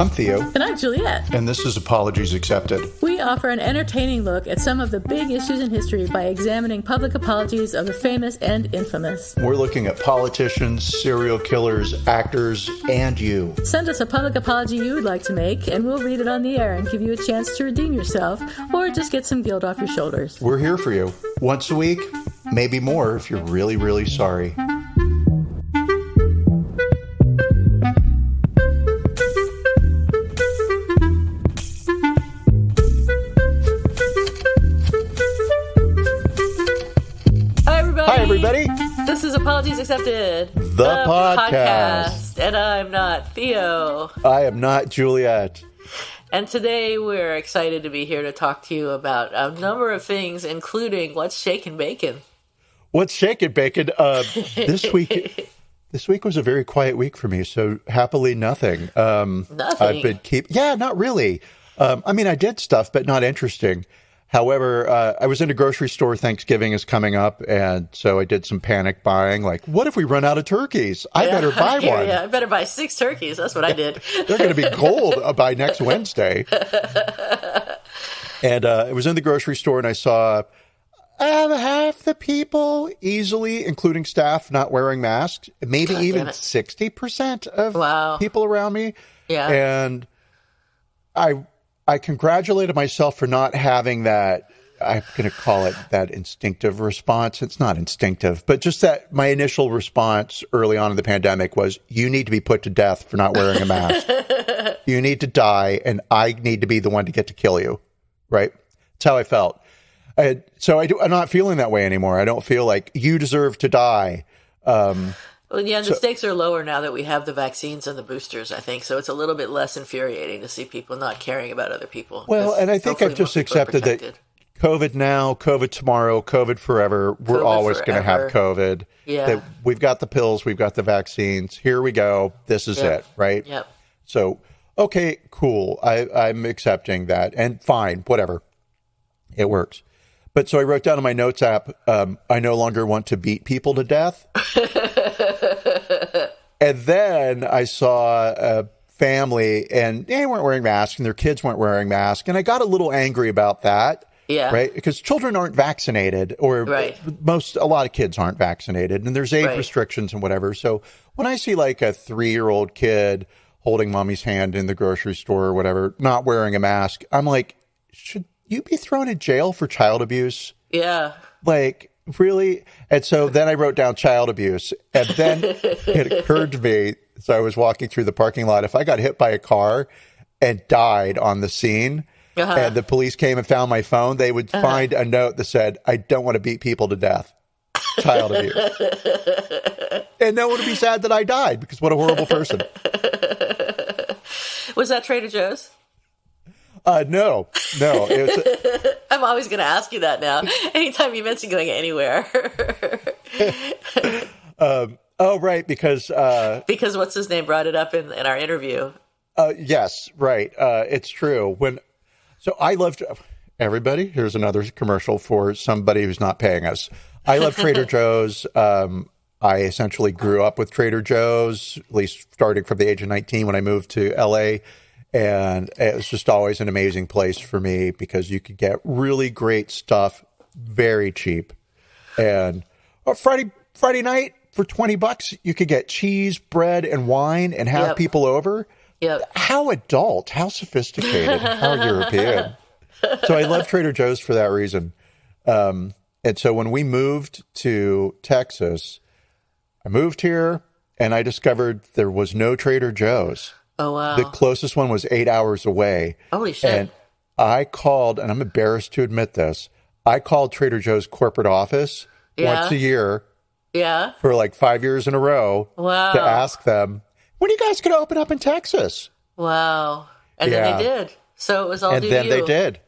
I'm Theo. And I'm Juliet. And this is Apologies Accepted. We offer an entertaining look at some of the big issues in history by examining public apologies of the famous and infamous. We're looking at politicians, serial killers, actors, and you. Send us a public apology you would like to make, and we'll read it on the air and give you a chance to redeem yourself, or just get some guilt off your shoulders. We're here for you. Once a week, maybe more if you're really, really sorry. Everybody. This is Apologies Accepted, the podcast. And I'm not Theo. I am not Juliet. And today we're excited to be here to talk to you about a number of things, including what's shaking bacon. What's shaking bacon? This week was a very quiet week for me, so happily nothing. Nothing? I've been not really. I did stuff, but not interesting. However, I was in a grocery store. Thanksgiving is coming up, and so I did some panic buying. Like, what if we run out of turkeys? I better buy one. Yeah, I better buy 6 turkeys. That's what I did. They're going to be gold by next Wednesday. And I was in the grocery store, and I saw half the people easily, including staff, not wearing masks. Maybe even 60% of people around me. Yeah. And I congratulated myself for not having that, I'm going to call it that instinctive response. It's not instinctive, but just that my initial response early on in the pandemic was, you need to be put to death for not wearing a mask. You need to die, and I need to be the one to get to kill you, right? That's how I felt. I'm not feeling that way anymore. I don't feel like you deserve to die. Well, yeah, the stakes are lower now that we have the vaccines and the boosters, I think. So it's a little bit less infuriating to see people not caring about other people. Well, and I think I've just accepted that COVID now, COVID tomorrow, COVID forever. We're always going to have COVID. Yeah. That we've got the pills, we've got the vaccines. Here we go. This is it, right? Yep. So, okay, cool. I'm accepting that. And fine, whatever. It works. But so I wrote down in my notes app, I no longer want to beat people to death. And then I saw a family, and they weren't wearing masks, and their kids weren't wearing masks. And I got a little angry about that. Yeah. Right? Because children aren't vaccinated, or a lot of kids aren't vaccinated, and there's age restrictions and whatever. So when I see like a 3-year-old kid holding mommy's hand in the grocery store or whatever, not wearing a mask, I'm like, should you be thrown in jail for child abuse? Yeah. Like, really? And so then I wrote down child abuse. And then it occurred to me, so I was walking through the parking lot, if I got hit by a car and died on the scene, and the police came and found my phone, they would find a note that said, I don't want to beat people to death. Child abuse. And no one would be sad that I died, because what a horrible person. Was that Trader Joe's? No. I'm always going to ask you that now. Anytime you mention going anywhere. Right, because what's his name brought it up in our interview. Yes, right. It's true. So I loved everybody. Here's another commercial for somebody who's not paying us. I love Trader Joe's. I essentially grew up with Trader Joe's, at least starting from the age of 19 when I moved to LA. And it was just always an amazing place for me because you could get really great stuff very cheap. And Friday night for $20, you could get cheese, bread, and wine and have people over. Yep. How adult, how sophisticated, how European. So I love Trader Joe's for that reason. And so when we moved to Texas, I moved here and I discovered there was no Trader Joe's. Oh, wow. The closest one was 8 hours away. Holy shit. And I called, and I'm embarrassed to admit this, I called Trader Joe's corporate office once a year for like 5 years in a row to ask them, when are you guys going to open up in Texas? Wow. And then they did. So it was all due to you. And then they did.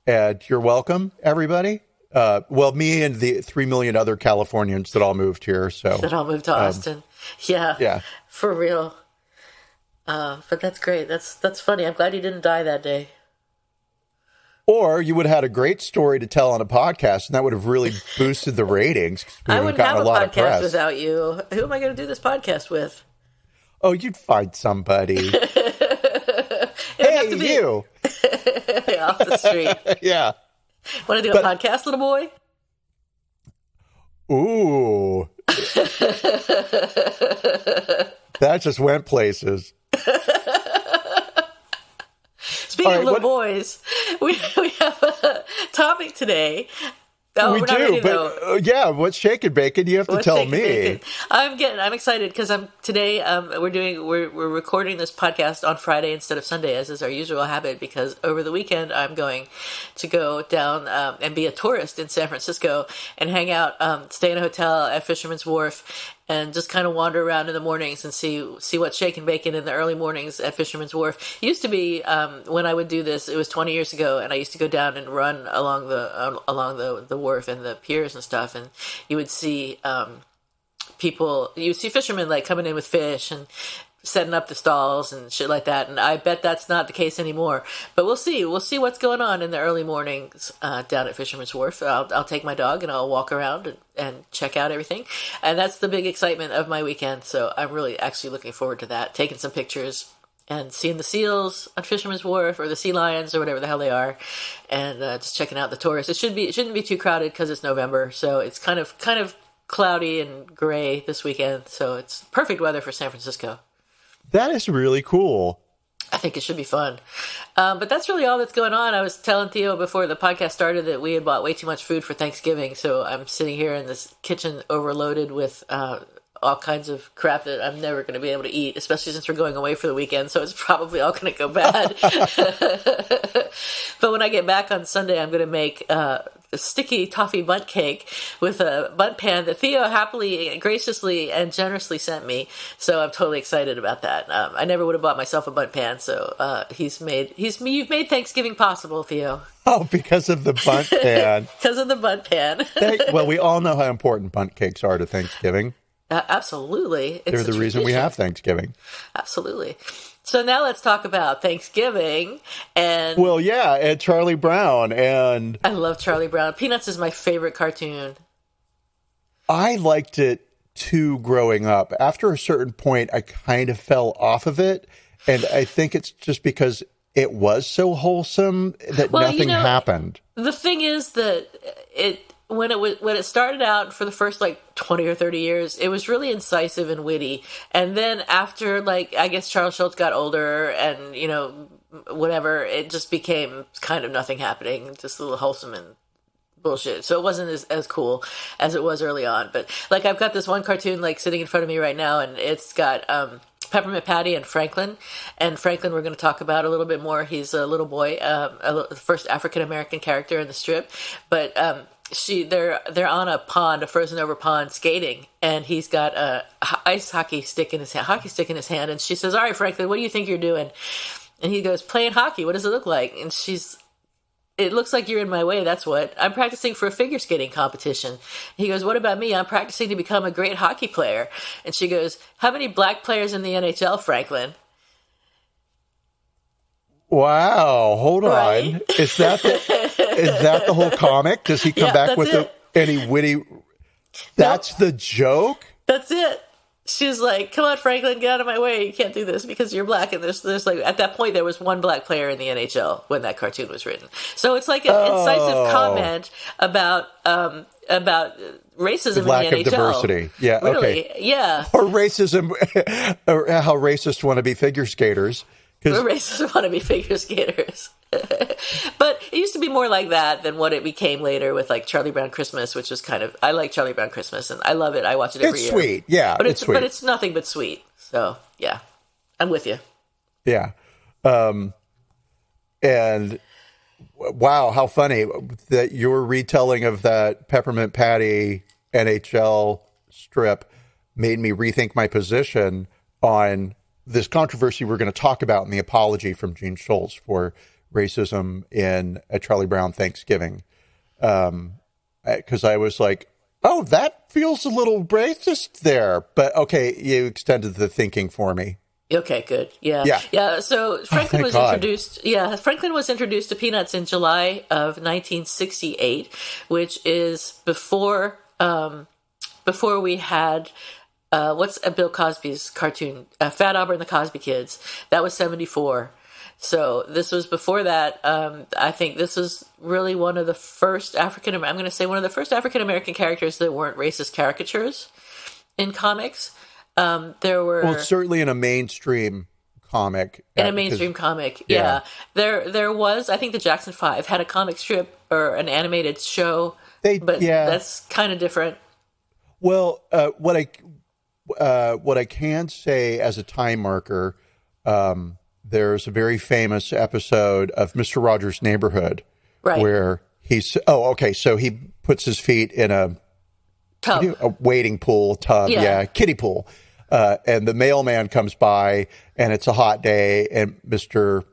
And you're welcome, everybody. Me and the 3 million other Californians that all moved here. That all moved to Austin. Yeah. For real. But that's great. That's funny. I'm glad you didn't die that day. Or you would have had a great story to tell on a podcast, and that would have really boosted the ratings. I wouldn't have a podcast without you. Who am I going to do this podcast with? Oh, you'd find somebody. have to be you off the street. Yeah. Want to do a podcast, little boy? Ooh. That just went places. Speaking of little boys, we have a topic today. Oh, we do, but yeah, what's shake and bacon? You have to tell me. I'm excited because today we're recording this podcast on Friday instead of Sunday, as is our usual habit, because over the weekend I'm going to go down and be a tourist in San Francisco and hang out, stay in a hotel at Fisherman's Wharf, and just kind of wander around in the mornings and see what's shaking bacon in the early mornings at Fisherman's Wharf. It used to be when I would do this, it was 20 years ago, and I used to go down and run along the wharf and the piers and stuff, and you would see fishermen like coming in with fish and setting up the stalls and shit like that. And I bet that's not the case anymore. But we'll see. We'll see what's going on in the early mornings down at Fisherman's Wharf. I'll take my dog and I'll walk around and check out everything. And that's the big excitement of my weekend. So I'm really actually looking forward to that. Taking some pictures and seeing the seals on Fisherman's Wharf, or the sea lions, or whatever the hell they are, and just checking out the tourists. It shouldn't be too crowded because it's November, so it's kind of cloudy and gray this weekend. So it's perfect weather for San Francisco. That is really cool. I think it should be fun. But that's really all that's going on. I was telling Theo before the podcast started that we had bought way too much food for Thanksgiving. So I'm sitting here in this kitchen overloaded with all kinds of crap that I'm never going to be able to eat, especially since we're going away for the weekend. So it's probably all going to go bad. But when I get back on Sunday, I'm going to make a sticky toffee bundt cake with a bundt pan that Theo happily, graciously, and generously sent me. So I'm totally excited about that. I never would have bought myself a bundt pan. So you've made Thanksgiving possible, Theo. Oh, because of the bundt pan. Because of the bundt pan. Well, we all know how important bundt cakes are to Thanksgiving. Absolutely. They're the reason we have Thanksgiving. Absolutely. So now let's talk about Thanksgiving and... Well, yeah, and Charlie Brown. And I love Charlie Brown. Peanuts is my favorite cartoon. I liked it too growing up. After a certain point, I kind of fell off of it. And I think it's just because it was so wholesome that nothing happened. The thing is that when it started out, for the first 20 or 30 years, it was really incisive and witty. And then after I guess Charles Schultz got older and, whatever, it just became kind of nothing happening, just a little wholesome and bullshit. So it wasn't as cool as it was early on. But I've got this one cartoon sitting in front of me right now, and it's got Peppermint Patty and Franklin. And Franklin we're going to talk about a little bit more. He's a little boy, the first African-American character in the strip. But they're on a pond, a frozen over pond, skating, and he's got a hockey stick in his hand, and she says, "All right, Franklin, what do you think you're doing?" And he goes, "Playing hockey. What does it look like?" And "It looks like you're in my way, that's what. I'm practicing for a figure skating competition." He goes, "What about me? I'm practicing to become a great hockey player." And she goes, "How many black players in the NHL, Franklin?" Wow, hold right? on. Is that the whole comic? Does he come back with any witty? That's the joke? That's it. She's like, "Come on, Franklin, get out of my way. You can't do this because you're black." And there's at that point, there was one black player in the NHL when that cartoon was written. So it's like an incisive comment about racism lack in the NHL. Of diversity. Yeah, really, okay. Yeah. Or racism, or how racist wannabe figure skaters. Or racist wannabe figure skaters. But it used to be more like that than what it became later with Charlie Brown Christmas, which was I like Charlie Brown Christmas and I love it. I watch it every year. It's sweet. Yeah. But it's sweet. But it's nothing but sweet. So yeah, I'm with you. Yeah. And wow, how funny that your retelling of that Peppermint Patty NHL strip made me rethink my position on this controversy we're going to talk about in the apology from Gene Schultz for racism in a Charlie Brown Thanksgiving. Because I was like, oh, that feels a little racist there. But okay, you extended the thinking for me. Okay, good. Yeah. So Franklin was introduced. Yeah, Franklin was introduced to Peanuts in July of 1968, which is before we had what's Bill Cosby's cartoon, Fat Albert and the Cosby Kids. That was 74. So this was before that. I think this was really one of the first I'm going to say one of the first African American characters that weren't racist caricatures in comics. There were Well, certainly in a mainstream comic. in a mainstream comic. Yeah. There was, I think the Jackson 5 had a comic strip or an animated show, but that's kind of different. Well, what I can say as a time marker, there's a very famous episode of Mr. Rogers' Neighborhood, where so he puts his feet in a tub, a wading pool tub, kiddie pool, and the mailman comes by, and it's a hot day, and I was going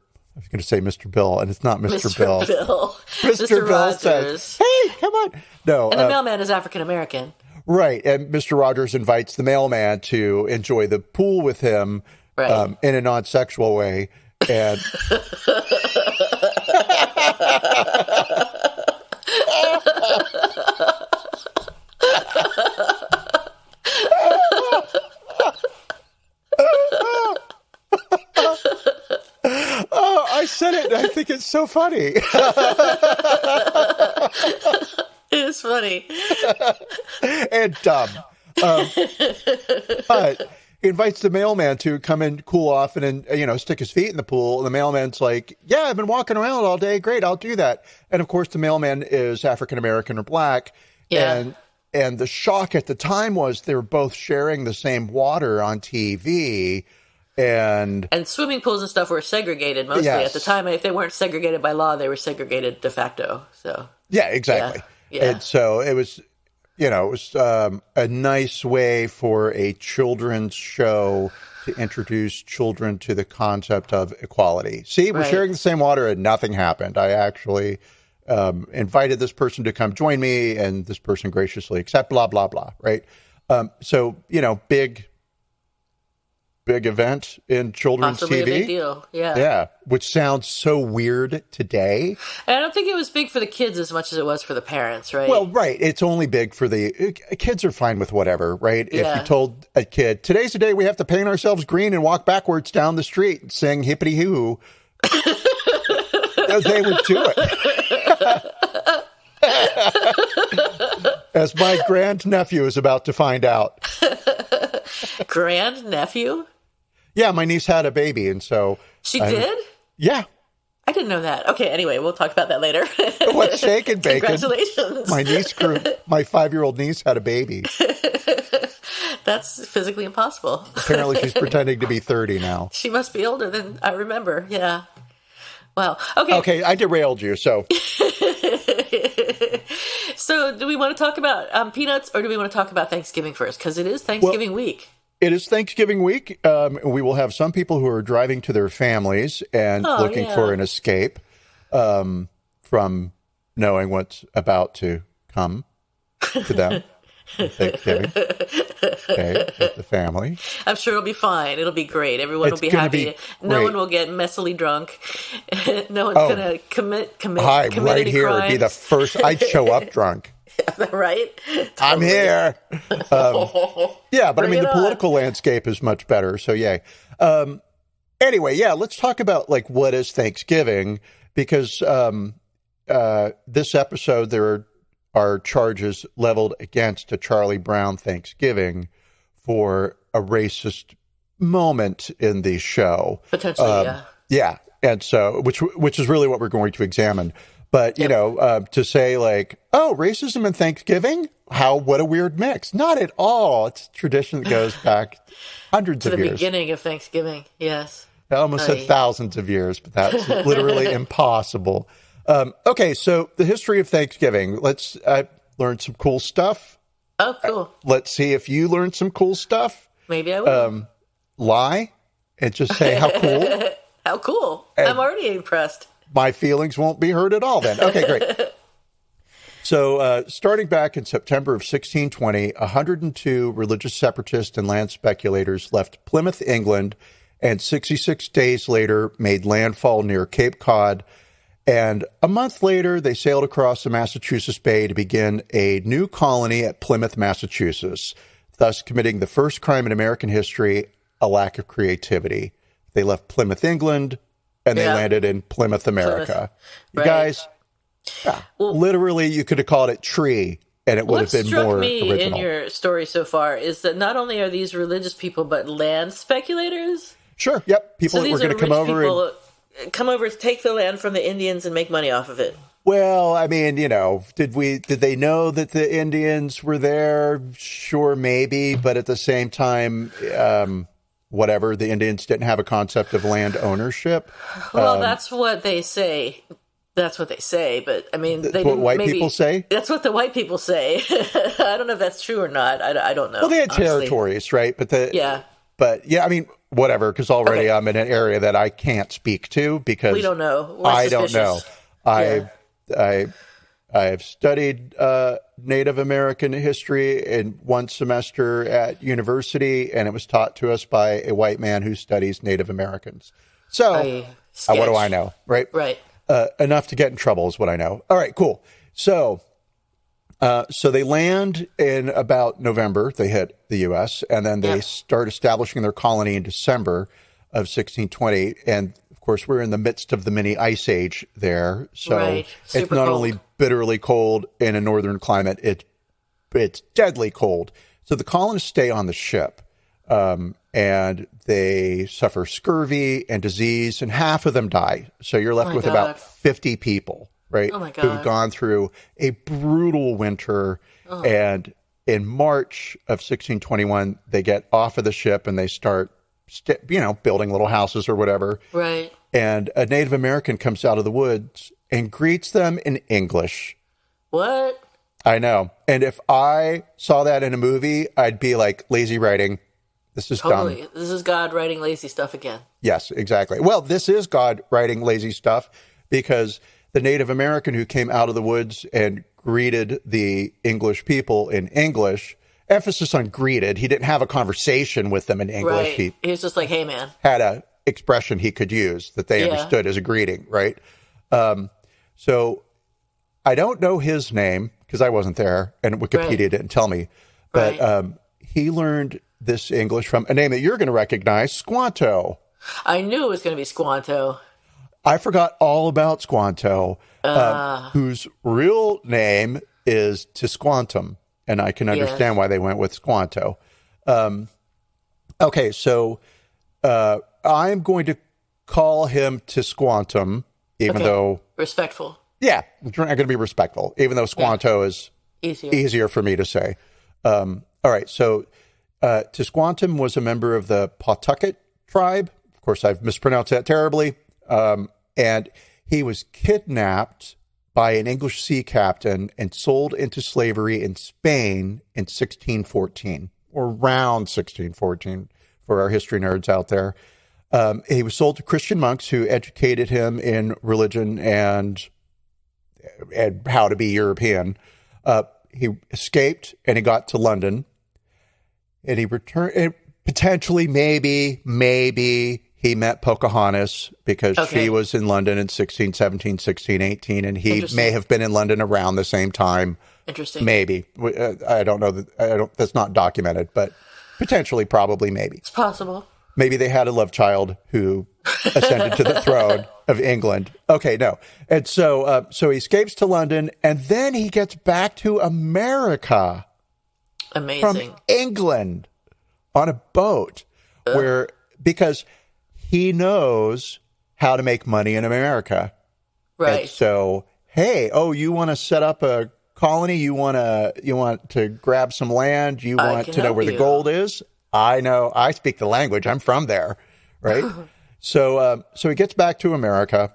to say Mr. Bill, and it's not Mr. Bill. Mr. Bill says, "Hey, come on!" No, and the mailman is African American. Right, and Mr. Rogers invites the mailman to enjoy the pool with him in a non-sexual way, and I said it, and I think it's so funny. It is funny. And dumb. But he invites the mailman to come and cool off and stick his feet in the pool. And the mailman's like, "Yeah, I've been walking around all day. Great, I'll do that." And of course, the mailman is African-American or black. Yeah. And the shock at the time was they were both sharing the same water on TV. And swimming pools and stuff were segregated mostly at the time. If they weren't segregated by law, they were segregated de facto. So yeah, exactly. Yeah. And so it was, a nice way for a children's show to introduce children to the concept of equality. See, we're sharing the same water and nothing happened. I actually invited this person to come join me, and this person graciously accepted, blah, blah, blah, right? So, big event in children's Possibly TV. A big deal. Yeah, which sounds so weird today. And I don't think it was big for the kids as much as it was for the parents, right? Well, right. It's only big for kids are fine with whatever, right? Yeah. If you told a kid, "Today's the day we have to paint ourselves green and walk backwards down the street and sing hippity hoo," they would do it. As my grandnephew is about to find out. Grandnephew? Yeah, my niece had a baby, and so... She did? Yeah. I didn't know that. Okay, anyway, we'll talk about that later. What's shaking, bacon? Congratulations. My 5-year-old niece had a baby. That's physically impossible. Apparently she's pretending to be 30 now. She must be older than I remember, yeah. Wow. Okay, I derailed you, so... So do we want to talk about peanuts, or do we want to talk about Thanksgiving first? Because it is Thanksgiving week. It is Thanksgiving week. We will have some people who are driving to their families and looking for an escape from knowing what's about to come to them. Thanksgiving Day with the family. I'm sure it'll be fine. It'll be great. Everyone will be happy. No one will get messily drunk. No one's going to commit right any here crimes. Would be the first. I'd show up drunk. Right? Totally. I'm here. Yeah, but I mean, the political landscape is much better. So yay. Anyway, let's talk about what is Thanksgiving, because this episode there are charges leveled against a Charlie Brown Thanksgiving for a racist moment in the show. Potentially, yeah. And so, which is really what we're going to examine. But, to say racism and Thanksgiving, what a weird mix. Not at all. It's a tradition that goes back hundreds of years. To the beginning of Thanksgiving, yes. I almost said thousands of years, but that's literally impossible. Okay, so the history of Thanksgiving. Let's learn some cool stuff. Oh, cool. Let's see if you learned some cool stuff. Maybe I will. Lie and just say how cool. How cool. I'm already impressed. My feelings won't be hurt at all then. Okay, great. So starting back in September of 1620, 102 religious separatists and land speculators left Plymouth, England, and 66 days later made landfall near Cape Cod. And a month later, they sailed across the Massachusetts Bay to begin a new colony at Plymouth, Massachusetts, thus committing the first crime in American history, a lack of creativity. They left Plymouth, England, and they landed in Plymouth, America. You guys, literally, you could have called it Tree, and it would have been more original. What struck me in your story so far is that not only are these religious people, but land speculators. Sure. Yep. People that were going to come over come over to take the land from the Indians and make money off of it. Well, I mean, did they know that the Indians were there? Sure, maybe, but at the same time, whatever, the Indians didn't have a concept of land ownership. Well, that's what they say. That's what they say, but I mean, they what white people say? That's what the white people say. I don't know if that's true or not. I don't know. Well, they had territories, right? But I mean, whatever, because already I'm in an area that I can't speak to because we don't know. I don't know. I've studied Native American history in one semester at university, and it was taught to us by a white man who studies Native Americans. So, what do I know, right? Right. Enough to get in trouble is what I know. All right, cool. So they land in about November. They hit the U.S., and then they start establishing their colony in December of 1620. And, of course, we're in the midst of the mini ice age there. So it's not only bitterly cold in a northern climate, it's deadly cold. So the colonists stay on the ship, and they suffer scurvy and disease, and half of them die. So you're left with about 50 people. Right? Oh my God. Who've gone through a brutal winter. And in March of 1621, they get off of the ship and they start, building little houses or whatever. Right. And a Native American comes out of the woods and greets them in English. What? I know. And if I saw that in a movie, I'd be like, lazy writing. This is dumb. This is God writing lazy stuff again. Yes, exactly. Well, this is God writing lazy stuff because the Native American who came out of the woods and greeted the English people in English, emphasis on greeted. He didn't have a conversation with them in English. Right. He was just like, hey, man. Had an expression he could use that they understood as a greeting, right? So I don't know his name because I wasn't there and Wikipedia didn't tell me. But he learned this English from a name that you're going to recognize, Squanto. I knew it was going to be Squanto. I forgot all about Squanto, whose real name is Tisquantum, and I can understand why they went with Squanto. Okay, so I'm going to call him Tisquantum, even though... Respectful. Yeah, I'm going to be respectful, even though Squanto is easier for me to say. All right, so Tisquantum was a member of the Pawtucket tribe. Of course, I've mispronounced that terribly. And he was kidnapped by an English sea captain and sold into slavery in Spain in 1614, or around 1614 for our history nerds out there. He was sold to Christian monks who educated him in religion and how to be European. He escaped and he got to London, and he returned. Potentially, maybe he met Pocahontas because she was in London in 1617, 1618, and he may have been in London around the same time. Interesting. Maybe. I don't know. That's not documented, but potentially, probably, maybe. It's possible. Maybe they had a love child who ascended to the throne of England. Okay, no. And so he escapes to London, and then he gets back to America. Amazing. From England on a boat because he knows how to make money in America. Right. And so, hey, you want to set up a colony? You want to grab some land? You want to know where the gold is? I know. I speak the language. I'm from there, right? So he gets back to America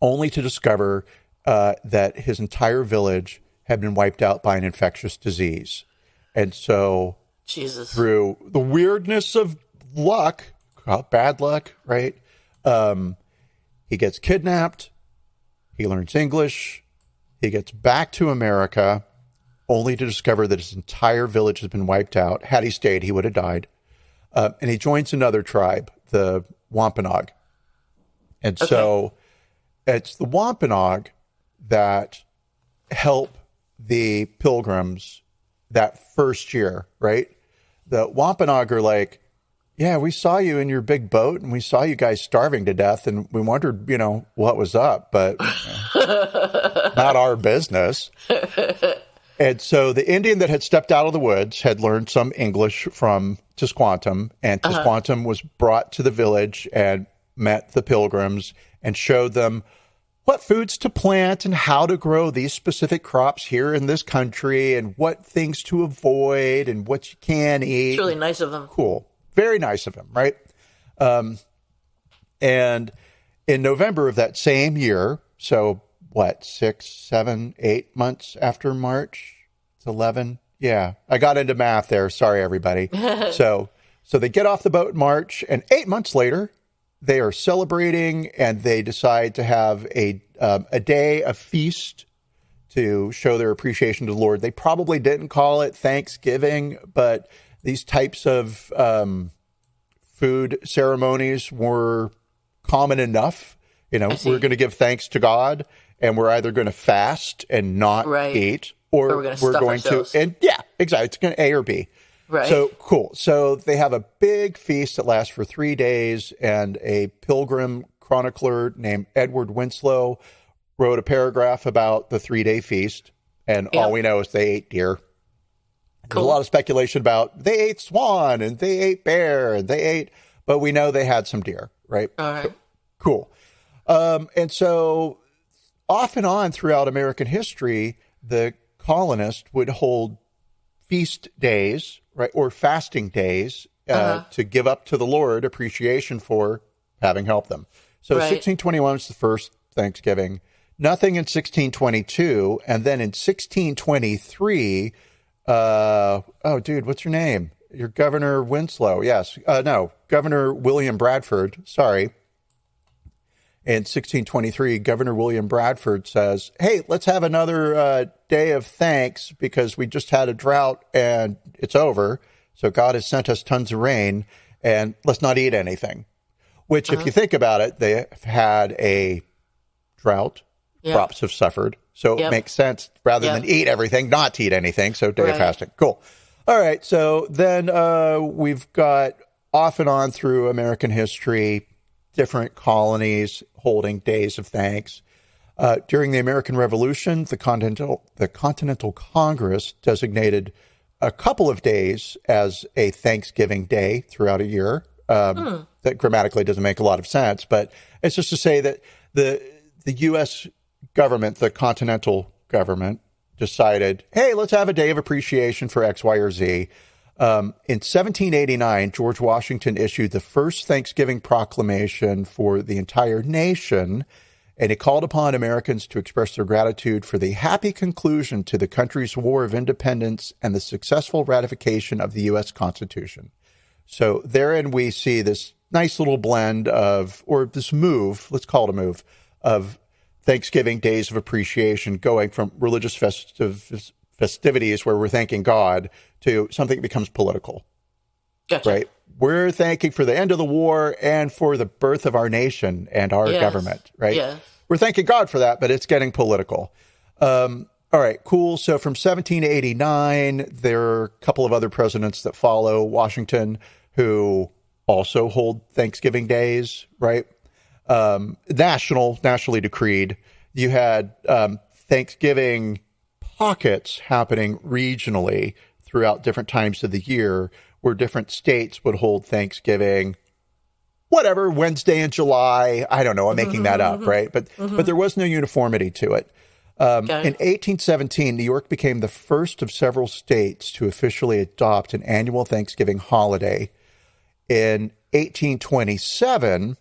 only to discover that his entire village had been wiped out by an infectious disease. And so through the weirdness of luck, bad luck, right? He gets kidnapped. He learns English. He gets back to America only to discover that his entire village has been wiped out. Had he stayed, he would have died. And he joins another tribe, the Wampanoag. And so it's the Wampanoag that help the Pilgrims that first year, right? The Wampanoag are like, yeah, we saw you in your big boat and we saw you guys starving to death and we wondered, what was up, but not our business. And so the Indian that had stepped out of the woods had learned some English from Tisquantum, and Tisquantum was brought to the village and met the pilgrims and showed them what foods to plant and how to grow these specific crops here in this country and what things to avoid and what you can eat. It's really nice of them. Cool. Very nice of him, right? And in November of that same year, so what, 6, 7, 8 months after March? It's 11. Yeah, I got into math there. Sorry, everybody. So they get off the boat in March, and 8 months later, they are celebrating, and they decide to have a day of feast to show their appreciation to the Lord. They probably didn't call it Thanksgiving, but these types of food ceremonies were common enough. We're going to give thanks to God, and we're either going to fast and not eat, or we're going to, and yeah, exactly. It's going to A or B. Right. So cool. So they have a big feast that lasts for 3 days, and a pilgrim chronicler named Edward Winslow wrote a paragraph about the 3-day feast, and all we know is they ate deer. There's a lot of speculation about they ate swan and they ate bear and they ate, but we know they had some deer, right? All right. So, cool. And so off and on throughout American history, the colonists would hold feast days, right, or fasting days to give up to the Lord appreciation for having helped them. So 1621 was the first Thanksgiving. Nothing in 1622, and then in 1623. What's your name? Your Governor Winslow. Yes. Governor William Bradford. Sorry. In 1623, Governor William Bradford says, hey, let's have another day of thanks because we just had a drought and it's over. So God has sent us tons of rain and let's not eat anything. Which, if you think about it, they have had a drought. Yep. Crops have suffered. So it makes sense rather than eat everything, not to eat anything. So day of fasting. Cool. All right. So then we've got off and on through American history, different colonies holding days of thanks. During the American Revolution, the Continental Congress designated a couple of days as a Thanksgiving Day throughout a year. That grammatically doesn't make a lot of sense, but it's just to say that the U.S. government, the Continental government, decided, hey, let's have a day of appreciation for X, Y, or Z. In 1789, George Washington issued the first Thanksgiving proclamation for the entire nation, and it called upon Americans to express their gratitude for the happy conclusion to the country's War of Independence and the successful ratification of the U.S. Constitution. So therein we see this nice little blend of, or this move, let's call it a move, of Thanksgiving days of appreciation going from religious festivities where we're thanking God to something that becomes political. Gotcha. Right? We're thanking for the end of the war and for the birth of our nation and our government, right? Yes. We're thanking God for that, but it's getting political. All right, cool. So from 1789, there are a couple of other presidents that follow Washington who also hold Thanksgiving days, right? Nationally decreed. You had Thanksgiving pockets happening regionally throughout different times of the year where different states would hold Thanksgiving, whatever, Wednesday in July. I don't know. I'm making that up, right? But there was no uniformity to it. In 1817, New York became the first of several states to officially adopt an annual Thanksgiving holiday. In 1827,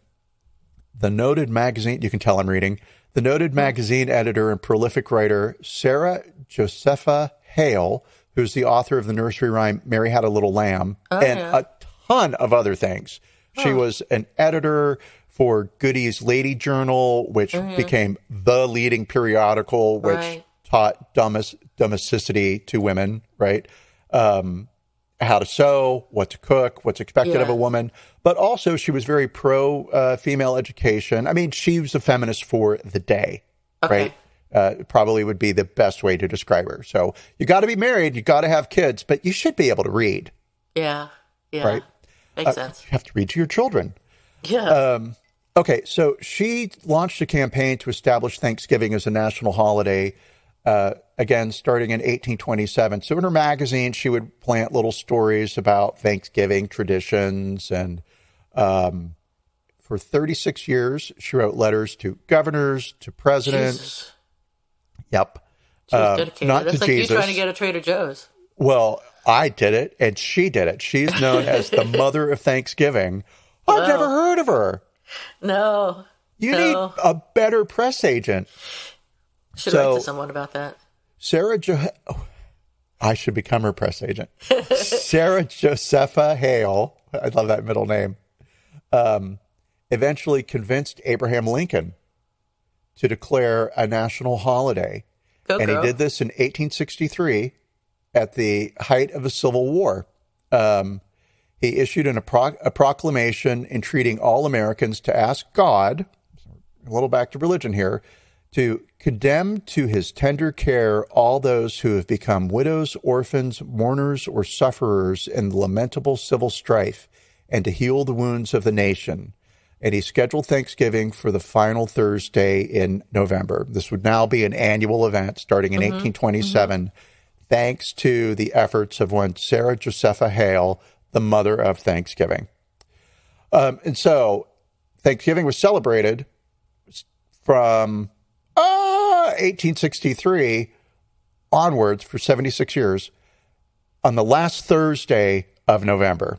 the noted magazine, you can tell I'm reading, the noted magazine editor and prolific writer Sarah Josepha Hale, who's the author of the nursery rhyme Mary Had a Little Lamb, a ton of other things. She was an editor for Goody's Lady Journal, which became the leading periodical, which taught domesticity to women, right? How to sew, what to cook, what's expected of a woman. But also she was very pro female education. I mean, she was a feminist for the day, right? Probably would be the best way to describe her. So you got to be married, you got to have kids, but you should be able to read. Yeah. Right? Makes sense. You have to read to your children. Yeah. Okay, so she launched a campaign to establish Thanksgiving as a national holiday, again, starting in 1827. So in her magazine, she would plant little stories about Thanksgiving traditions. And for 36 years, she wrote letters to governors, to presidents. Jesus. Yep. She was dedicated. Not That's to like Jesus. you trying to get a Trader Joe's. Well, I did it, and she did it. She's known as the mother of Thanksgiving. I've never heard of her. No. You need a better press agent. Should write to someone about that. I should become her press agent. Sarah Josepha Hale, I love that middle name, eventually convinced Abraham Lincoln to declare a national holiday. He did this in 1863 at the height of the Civil War. He issued a proclamation entreating all Americans to ask God, a little back to religion here, to condemn to his tender care all those who have become widows, orphans, mourners, or sufferers in the lamentable civil strife, and to heal the wounds of the nation. And he scheduled Thanksgiving for the final Thursday in November. This would now be an annual event starting in 1827, thanks to the efforts of one Sarah Josepha Hale, the mother of Thanksgiving. And so Thanksgiving was celebrated from 1863 onwards for 76 years on the last Thursday of November.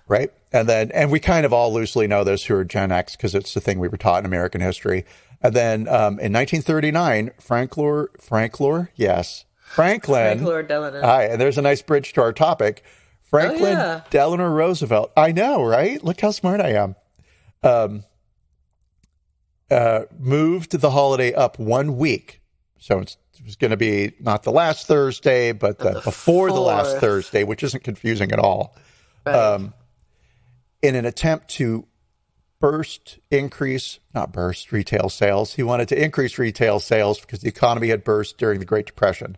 Right? And we kind of all loosely know this who are Gen X because it's the thing we were taught in American history. And then in 1939, Franklin Delano. Hi, and there's a nice bridge to our topic. Franklin Delano Roosevelt. I know, right? Look how smart I am. Moved the holiday up 1 week. So it was going to be not the last Thursday, but before the last Thursday, which isn't confusing at all. Right. In an attempt to retail sales. He wanted to increase retail sales because the economy had burst during the Great Depression.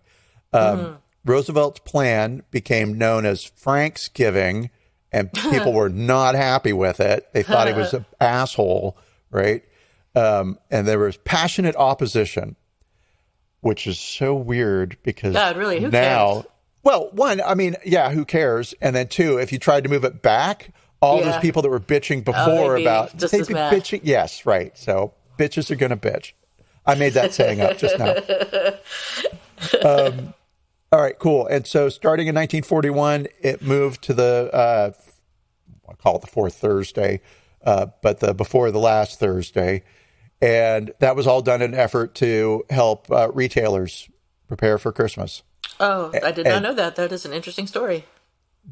Roosevelt's plan became known as Franksgiving, and people were not happy with it. They thought he was an asshole, right? And there was passionate opposition, which is so weird because who cares? Well, one, I mean, yeah, who cares? And then two, if you tried to move it back, all those people that were bitching before they'd be bitching. Yes, right. So bitches are going to bitch. I made that saying up just now. All right, cool. And so starting in 1941, it moved to I call it the fourth Thursday, but before the last Thursday. And that was all done in an effort to help retailers prepare for Christmas. Oh, I did not know that. That is an interesting story.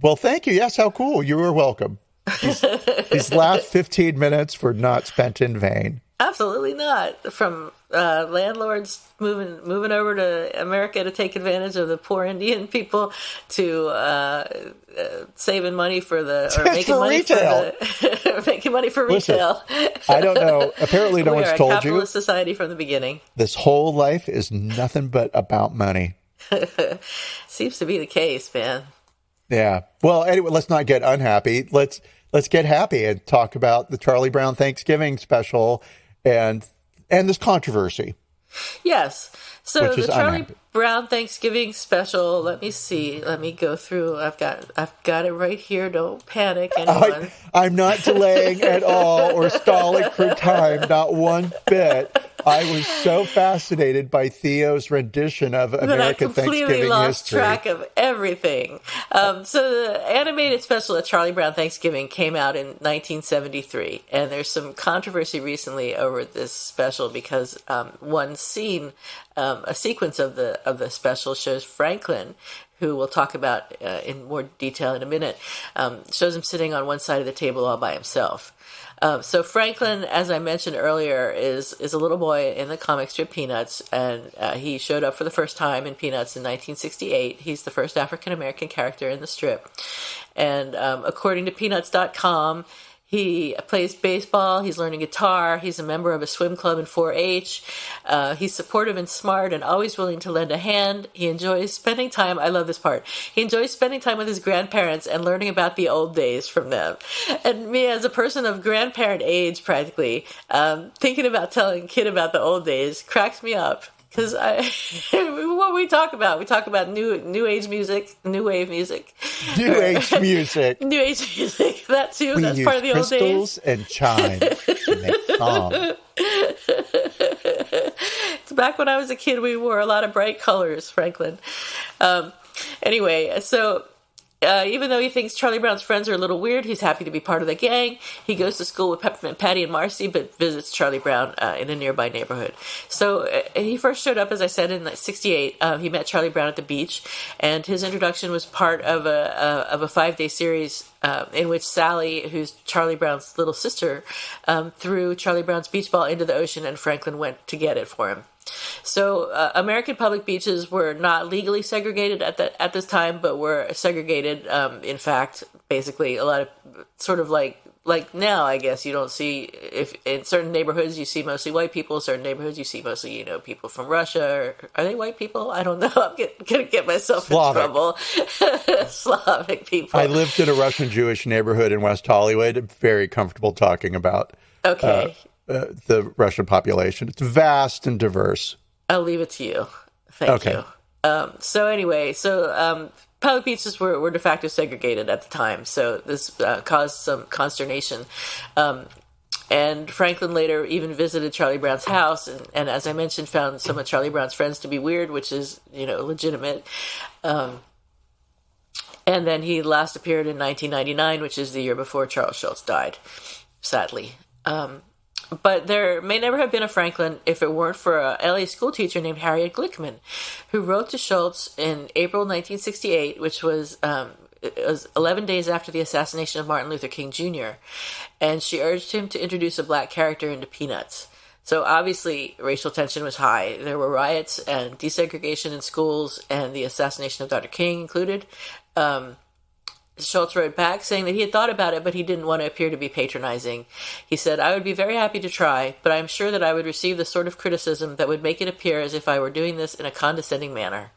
Well, thank you. Yes, how cool. You are welcome. These last 15 minutes were not spent in vain. Absolutely not. From landlords moving over to America to take advantage of the poor Indian people to saving money for making money for retail. Listen, I don't know. Apparently, no one's told you. We are a capitalist society from the beginning. This whole life is nothing but about money. Seems to be the case, man. Yeah. Well, anyway, let's not get unhappy. Let's get happy and talk about the Charlie Brown Thanksgiving special and this controversy. Yes. So the Charlie Brown Thanksgiving special, let me see. Let me go through. I've got it right here. Don't panic, anyone. I'm not delaying at all or stalling for time, not one bit. I was so fascinated by Theo's rendition of American Thanksgiving history. I completely lost track of everything. So the animated special of Charlie Brown Thanksgiving came out in 1973, and there's some controversy recently over this special because one scene, a sequence of the special shows Franklin, who we'll talk about in more detail in a minute, shows him sitting on one side of the table all by himself. So Franklin, as I mentioned earlier, is a little boy in the comic strip Peanuts, and he showed up for the first time in Peanuts in 1968. He's the first African-American character in the strip. And according to Peanuts.com, He plays baseball. He's learning guitar. He's a member of a swim club in 4-H. He's supportive and smart and always willing to lend a hand. He enjoys spending time. I love this part. He enjoys spending time with his grandparents and learning about the old days from them. And me, as a person of grandparent age, practically, thinking about telling a kid about the old days cracks me up. Because what we talk about new age music, new wave music, new age music, new age music. That too. That's part of the old days. Crystals and chimes to make song. It's back when I was a kid. We wore a lot of bright colors, Franklin. Anyway, so. Even though he thinks Charlie Brown's friends are a little weird, he's happy to be part of the gang. He goes to school with Peppermint Patty and Marcy, but visits Charlie Brown in a nearby neighborhood. So he first showed up, as I said, in '68. He met Charlie Brown at the beach, and his introduction was part of a 5-day series in which Sally, who's Charlie Brown's little sister, threw Charlie Brown's beach ball into the ocean, and Franklin went to get it for him. So American public beaches were not legally segregated at this time, but were segregated. In fact, basically, a lot of sort of like now, I guess you don't see, if in certain neighborhoods you see mostly white people, certain neighborhoods you see mostly people from Russia. Or, are they white people? I don't know. I'm gonna get myself Slavic. in trouble. Slavic people. I lived in a Russian Jewish neighborhood in West Hollywood. I'm very comfortable talking about. Okay. The Russian population. It's vast and diverse. I'll leave it to you. Thank you. So anyway, public beaches were de facto segregated at the time, so this caused some consternation. And Franklin later even visited Charlie Brown's house, and as I mentioned, found some of Charlie Brown's friends to be weird, which is, legitimate. And then he last appeared in 1999, which is the year before Charles Schultz died, sadly. But there may never have been a Franklin if it weren't for a LA school teacher named Harriet Glickman, who wrote to Schultz in April 1968, which was it was 11 days after the assassination of Martin Luther King Jr., and she urged him to introduce a black character into Peanuts. So obviously racial tension was high. There were riots and desegregation in schools, and the assassination of Dr. King included. Schultz wrote back saying that he had thought about it, but he didn't want to appear to be patronizing. He said, "I would be very happy to try, but I am sure that I would receive the sort of criticism that would make it appear as if I were doing this in a condescending manner."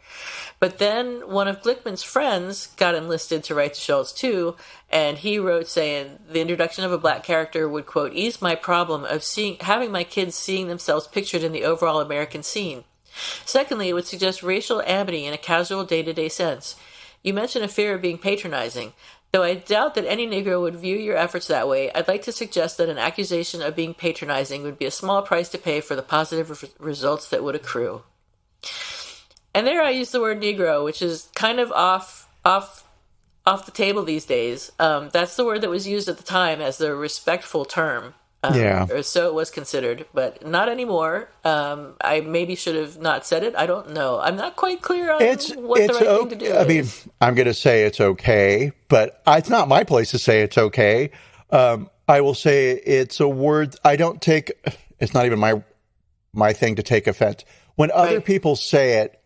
But then one of Glickman's friends got enlisted to write to Schultz too, and he wrote saying, "The introduction of a black character would, quote, ease my problem of having my kids seeing themselves pictured in the overall American scene. Secondly, it would suggest racial amity in a casual day-to-day sense. You mentioned a fear of being patronizing. Though I doubt that any Negro would view your efforts that way, I'd like to suggest that an accusation of being patronizing would be a small price to pay for the positive results that would accrue." And there I use the word Negro, which is kind of off the table these days. That's the word that was used at the time as the respectful term. Or so it was considered, but not anymore. I maybe should have not said it. I don't know. I'm not quite clear on what the right thing to do is. I mean, I'm going to say it's okay, but it's not my place to say it's okay. I will say it's a word I don't take. It's not even my thing to take offense. When other people say it,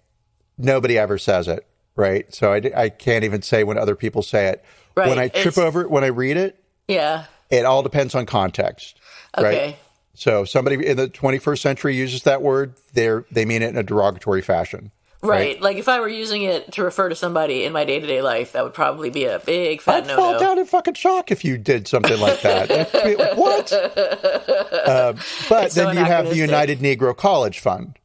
nobody ever says it, right? So I can't even say when other people say it. Right. When I trip over it, when I read it, it all depends on context. Okay. Right? So somebody in the 21st century uses that word, they mean it in a derogatory fashion. Right. Like if I were using it to refer to somebody in my day-to-day life, that would probably be a big fat no-no. I'd fall down in fucking shock if you did something like that. What? But it's then you have the United Negro College Fund.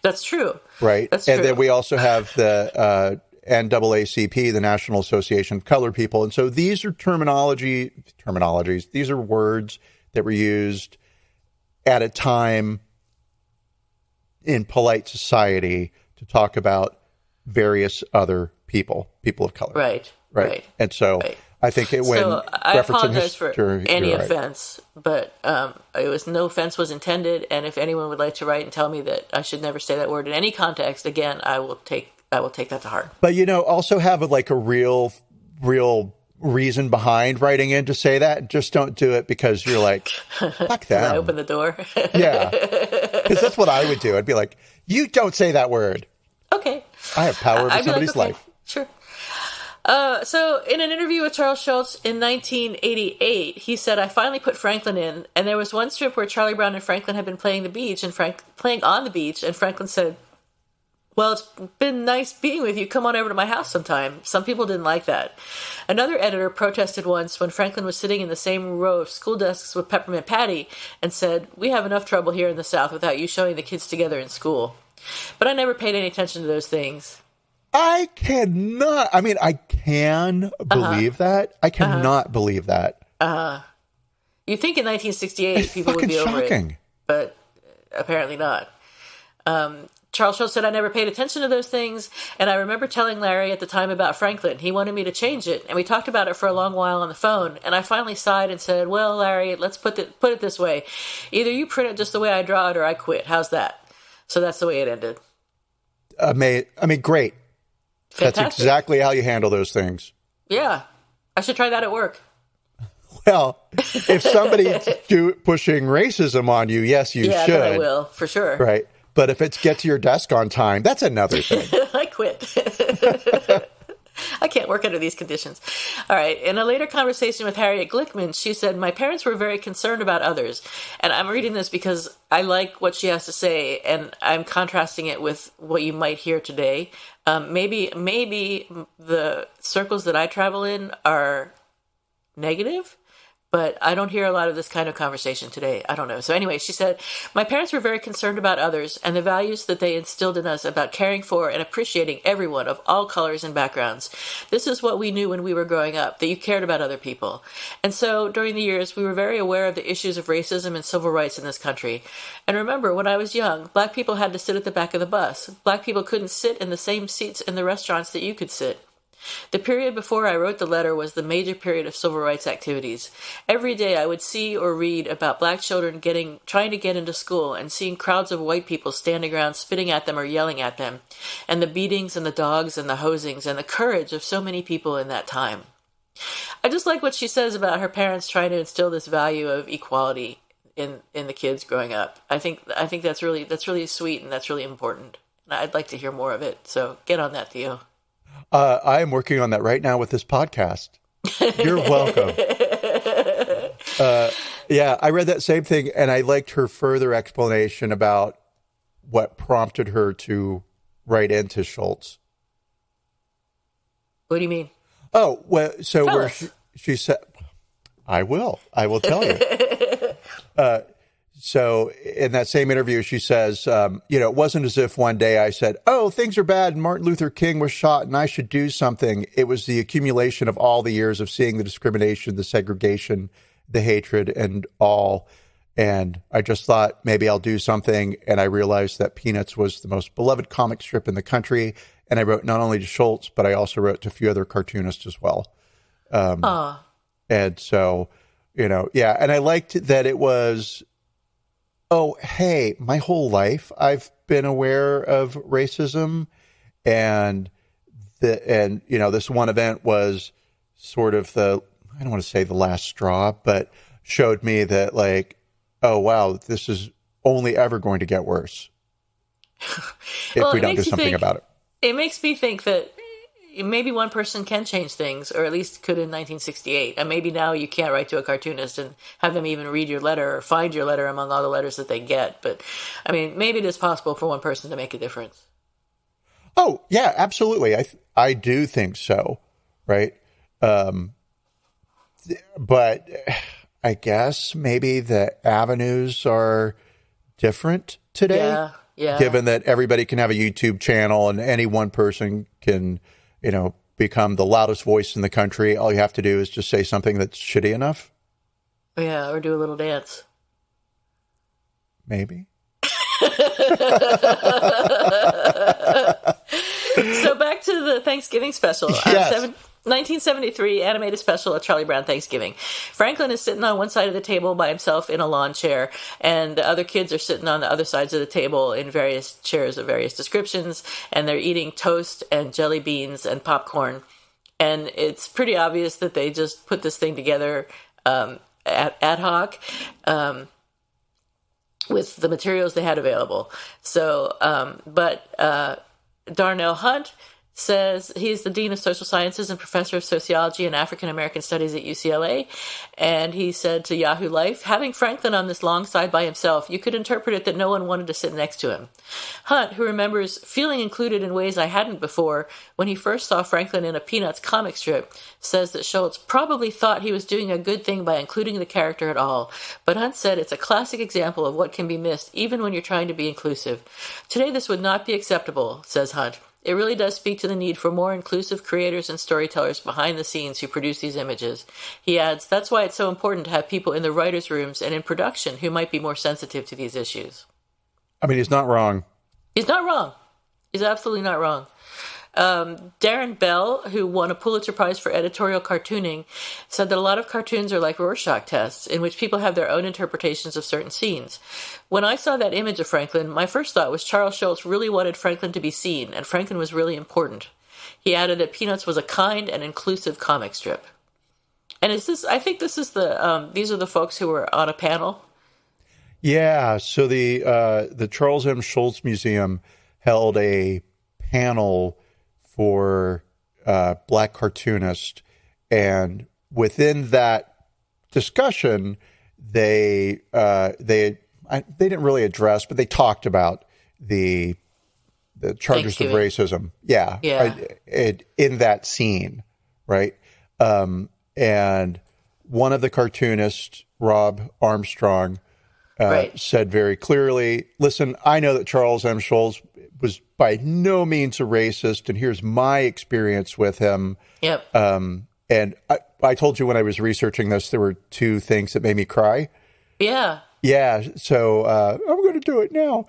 That's true. Right. That's and true. Then we also have the NAACP, the National Association of Colored People. And so these are terminologies. These are words that were used at a time in polite society to talk about various other people of color. Right. And so I think So I apologize for any right. offense, but no offense was intended. And if anyone would like to write and tell me that I should never say that word in any context again, I will take that to heart. But also have a real reason behind writing in to say that. Just don't do it because you're like, fuck them. I open the door. Yeah, because that's what I would do. I'd be like, you don't say that word. Okay. I have power over somebody's life. Sure. So, in an interview with Charles Schulz in 1988, he said, "I finally put Franklin in, and there was one strip where Charlie Brown and Franklin had been playing playing on the beach, and Franklin said, 'Well, it's been nice being with you. Come on over to my house sometime.' Some people didn't like that. Another editor protested once when Franklin was sitting in the same row of school desks with Peppermint Patty and said, 'We have enough trouble here in the South without you showing the kids together in school.' But I never paid any attention to those things." I cannot. I mean, I can believe that. I cannot believe that. You'd think in 1968 It's people would fucking be over shocking. it, but apparently not. Charles Schulz said, "I never paid attention to those things, and I remember telling Larry at the time about Franklin. He wanted me to change it, and we talked about it for a long while on the phone, and I finally sighed and said, 'Well, Larry, let's put it this way. Either you print it just the way I draw it, or I quit. How's that?' So that's the way it ended." I mean, great. Fantastic. That's exactly how you handle those things. Yeah. I should try that at work. Well, if somebody's pushing racism on you, yes, you Yeah, should. then I will, for sure. Right. But if it's get to your desk on time, that's another thing. I quit. I can't work under these conditions. All right. In a later conversation with Harriet Glickman, she said, "My parents were very concerned about others." And I'm reading this because I like what she has to say, and I'm contrasting it with what you might hear today. Maybe the circles that I travel in are negative, but I don't hear a lot of this kind of conversation today. I don't know. So anyway, she said, "My parents were very concerned about others and the values that they instilled in us about caring for and appreciating everyone of all colors and backgrounds. This is what we knew when we were growing up, that you cared about other people. And so during the years, we were very aware of the issues of racism and civil rights in this country. And remember, when I was young, black people had to sit at the back of the bus. Black people couldn't sit in the same seats in the restaurants that you could sit. The period before I wrote the letter was the major period of civil rights activities. Every day I would see or read about black children trying to get into school and seeing crowds of white people standing around spitting at them or yelling at them, and the beatings and the dogs and the hosings and the courage of so many people in that time." I just like what she says about her parents trying to instill this value of equality in the kids growing up. I think that's really sweet, and that's really important. And I'd like to hear more of it. So get on that, Theo. I am working on that right now with this podcast. You're welcome. Yeah, I read that same thing, and I liked her further explanation about what prompted her to write into Schulz. What do you mean? Oh, well, so Tell where us. she said, I will tell you. So in that same interview, she says, it wasn't as if one day I said, "Oh, things are bad and Martin Luther King was shot and I should do something." It was the accumulation of all the years of seeing the discrimination, the segregation, the hatred and all. And I just thought maybe I'll do something. And I realized that Peanuts was the most beloved comic strip in the country. And I wrote not only to Schulz, but I also wrote to a few other cartoonists as well. And so, yeah. And I liked that it was, oh, hey, my whole life I've been aware of racism, and this one event was sort of I don't want to say the last straw, but showed me that, like, oh wow, this is only ever going to get worse if we don't do something about it. It makes me think that maybe one person can change things, or at least could in 1968. And maybe now you can't write to a cartoonist and have them even read your letter or find your letter among all the letters that they get. But, I mean, maybe it is possible for one person to make a difference. Oh, yeah, absolutely. I do think so, right? But I guess maybe the avenues are different today. Yeah. Given that everybody can have a YouTube channel and any one person can become the loudest voice in the country. All you have to do is just say something that's shitty enough. Yeah, or do a little dance. Maybe. So back to the Thanksgiving special. Yes. 1973 animated special of Charlie Brown Thanksgiving. Franklin is sitting on one side of the table by himself in a lawn chair, and the other kids are sitting on the other sides of the table in various chairs of various descriptions, and they're eating toast and jelly beans and popcorn. And it's pretty obvious that they just put this thing together ad hoc with the materials they had available. So, but Darnell Hunt says he's the Dean of Social Sciences and Professor of Sociology and African American Studies at UCLA. And he said to Yahoo Life, having Franklin on this long side by himself, you could interpret it that no one wanted to sit next to him. Hunt, who remembers feeling included in ways I hadn't before when he first saw Franklin in a Peanuts comic strip, says that Schultz probably thought he was doing a good thing by including the character at all. But Hunt said it's a classic example of what can be missed even when you're trying to be inclusive. Today this would not be acceptable, says Hunt. It really does speak to the need for more inclusive creators and storytellers behind the scenes who produce these images. He adds, that's why it's so important to have people in the writers' rooms and in production who might be more sensitive to these issues. I mean, he's not wrong. He's not wrong. He's absolutely not wrong. Darren Bell, who won a Pulitzer Prize for editorial cartooning, said that a lot of cartoons are like Rorschach tests, in which people have their own interpretations of certain scenes. When I saw that image of Franklin, my first thought was Charles Schultz really wanted Franklin to be seen, and Franklin was really important. He added that Peanuts was a kind and inclusive comic strip. And I think this is these are the folks who were on a panel. Yeah, so the Charles M. Schultz Museum held a panel for Black cartoonists, and within that discussion, they didn't really address, but they talked about the charges of racism. Yeah. In that scene, right? And one of the cartoonists, Rob Armstrong, said very clearly, listen, I know that Charles M. Schultz was by no means a racist, and here's my experience with him. Yep. And I told you when I was researching this, there were two things that made me cry. Yeah. Yeah, so I'm going to do it now.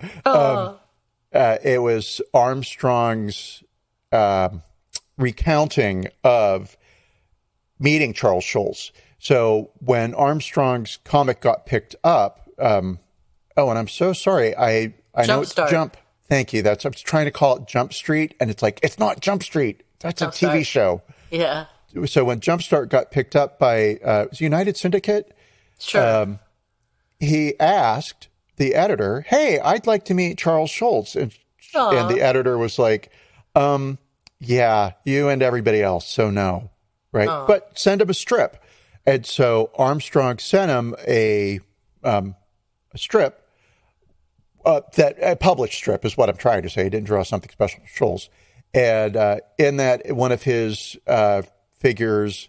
It was Armstrong's recounting of meeting Charles Schultz. So when Armstrong's comic got picked up, and I'm so sorry, I know it's Jump. Thank you. I was trying to call it Jump Street, and it's like, it's not Jump Street. That's a TV show. Yeah. So when Jumpstart got picked up by United Syndicate, sure. He asked the editor, hey, I'd like to meet Charles Schultz. And the editor was like, yeah, you and everybody else, so no. Right? Aww. But send him a strip. And so Armstrong sent him a strip. A published strip is what I'm trying to say. He didn't draw something special for Schultz. And in that, one of his figures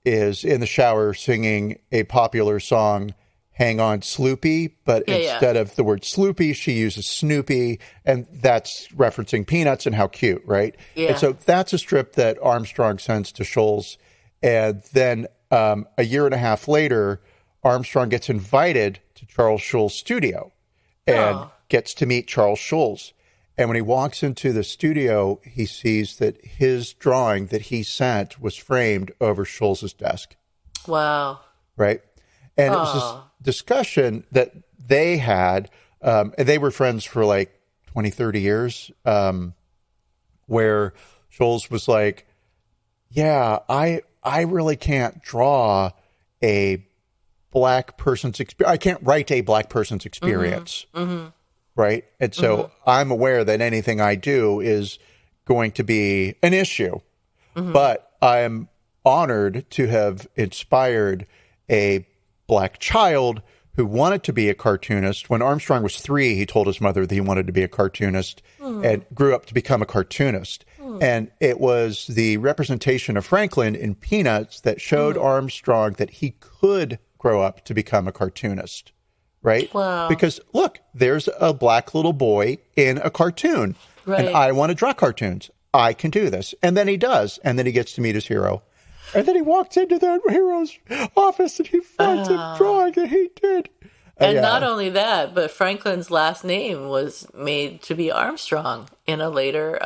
is in the shower singing a popular song, Hang On Sloopy, but instead of the word Sloopy, she uses Snoopy, and that's referencing Peanuts and how cute, right? Yeah. And so that's a strip that Armstrong sends to Schultz. And then a year and a half later, Armstrong gets invited to Charles Schultz's studio and gets to meet Charles Schultz. And when he walks into the studio, he sees that his drawing that he sent was framed over Schultz's desk. Wow. Right? And it was this discussion that they had, and they were friends for like 20, 30 years, where Schultz was like, yeah, I really can't draw a Black person's experience. I can't write a Black person's experience. Mm-hmm. Right. And so I'm aware that anything I do is going to be an issue, but I'm honored to have inspired a Black child who wanted to be a cartoonist. When Armstrong was 3, he told his mother that he wanted to be a cartoonist and grew up to become a cartoonist. And it was the representation of Franklin in Peanuts that showed Armstrong that he could grow up to become a cartoonist. Right? Wow. Because, look, there's a Black little boy in a cartoon. Right. And I want to draw cartoons. I can do this. And then he does. And then he gets to meet his hero. And then he walks into that hero's office and he finds him drawing, and he did. And not only that, but Franklin's last name was made to be Armstrong in a later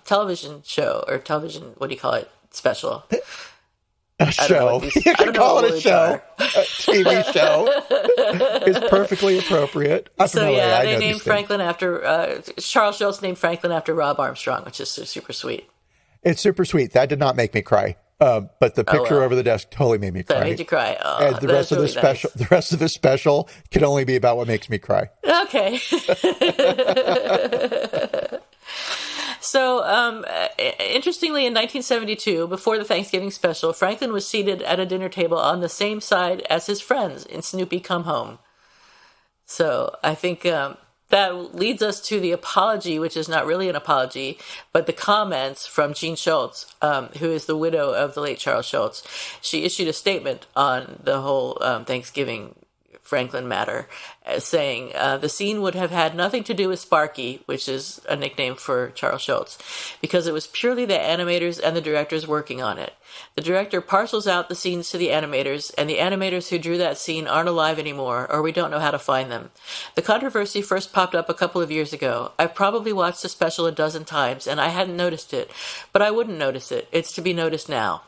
television show, or television, what do you call it, special. A show. You can call it a show. A TV show. It's perfectly appropriate. They named Franklin after, Charles Schultz named Franklin after Rob Armstrong, which is super sweet. It's super sweet. That did not make me cry. But the picture over the desk totally made me cry. That made you cry. Oh, and the rest of the special can only be about what makes me cry. Okay. So, interestingly, in 1972, before the Thanksgiving special, Franklin was seated at a dinner table on the same side as his friends in Snoopy Come Home. So, I think that leads us to the apology, which is not really an apology, but the comments from Jean Schultz, who is the widow of the late Charles Schultz. She issued a statement on the whole Thanksgiving Franklin matter, saying the scene would have had nothing to do with Sparky, which is a nickname for Charles Schultz, because it was purely the animators and the directors working on it. The director parcels out the scenes to the animators, and the animators who drew that scene aren't alive anymore, or we don't know how to find them. The controversy first popped up a couple of years ago. I've probably watched the special a dozen times, and I hadn't noticed it, but I wouldn't notice it. It's to be noticed now.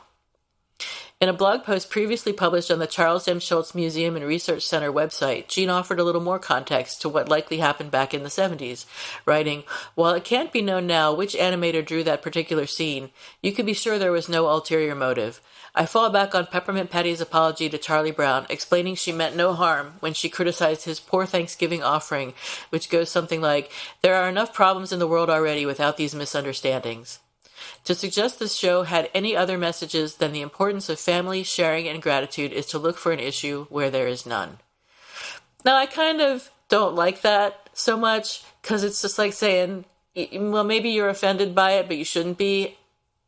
In a blog post previously published on the Charles M. Schultz Museum and Research Center website, Jean offered a little more context to what likely happened back in the 70s, writing, "While it can't be known now which animator drew that particular scene, you can be sure there was no ulterior motive. I fall back on Peppermint Patty's apology to Charlie Brown, explaining she meant no harm when she criticized his poor Thanksgiving offering, which goes something like, 'There are enough problems in the world already without these misunderstandings.' To suggest this show had any other messages than the importance of family, sharing, and gratitude is to look for an issue where there is none." Now, I kind of don't like that so much, because it's just like saying, well, maybe you're offended by it, but you shouldn't be,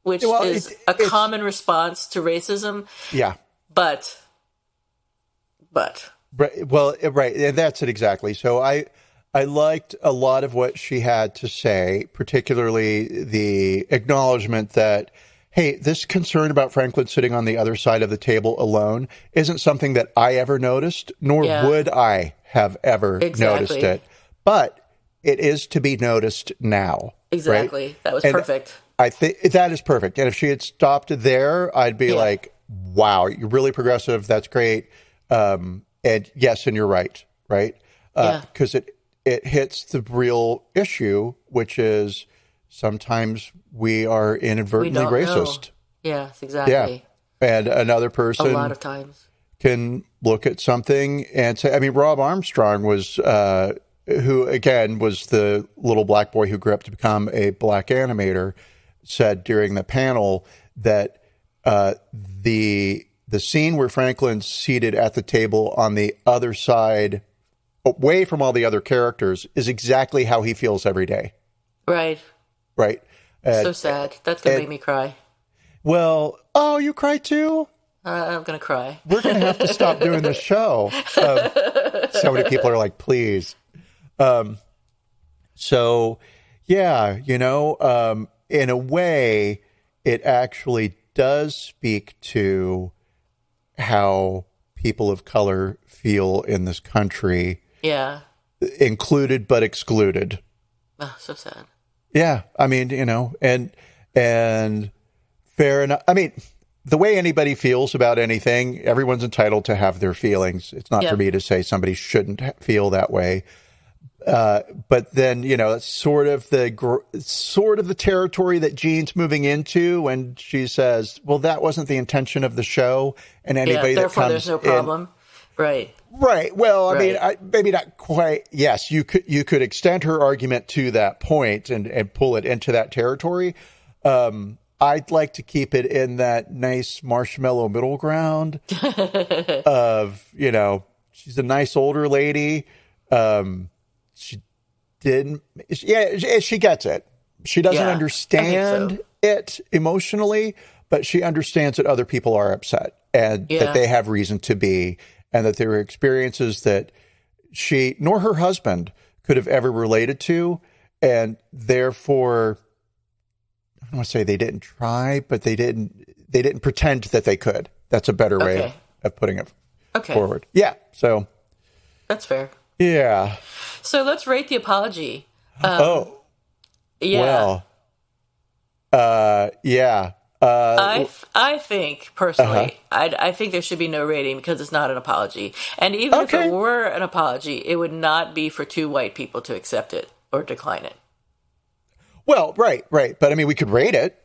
which is a common response to racism. Yeah. But. Well, right. And that's it exactly. So I liked a lot of what she had to say, particularly the acknowledgement that, hey, this concern about Franklin sitting on the other side of the table alone isn't something that I ever noticed, nor would I have ever noticed it. But it is to be noticed now. Exactly. Right? That was perfect. I think that is perfect. And if she had stopped there, I'd be like, wow, you're really progressive. That's great. And yes, and you're right. Right. Because it hits the real issue, which is sometimes we are inadvertently racist. Yes, exactly. Yeah. And another person a lot of times can look at something and say, I mean, Rob Armstrong was, who again was the little black boy who grew up to become a black animator, said during the panel that the scene where Franklin's seated at the table on the other side, away from all the other characters, is exactly how he feels every day. Right. So sad. That's going to make me cry. Well, you cry too? I'm going to cry. We're going to have to stop doing this show. So many people are like, please. So, yeah, in a way, it actually does speak to how people of color feel in this country. Yeah. Included but excluded. Oh, so sad. Yeah. I mean, and fair enough. I mean, the way anybody feels about anything, everyone's entitled to have their feelings. It's not for me to say somebody shouldn't feel that way. But then, it's sort of the territory that Jean's moving into when she says, well, that wasn't the intention of the show. And anybody that comes there's no problem. Right. Well, I mean, maybe not quite. Yes, you could extend her argument to that point and pull it into that territory. I'd like to keep it in that nice marshmallow middle ground of, she's a nice older lady. She gets it. She doesn't understand it emotionally, but she understands that other people are upset and that they have reason to be, and that there are experiences that she nor her husband could have ever related to. And therefore, I don't want to say they didn't try, but they didn't pretend that they could. That's a better way of putting it forward. Yeah. So that's fair. Yeah. So let's rate the apology. Yeah. Well, yeah. I think personally, I think there should be no rating because it's not an apology. And even if it were an apology, it would not be for two white people to accept it or decline it. Well, right. But I mean, we could rate it.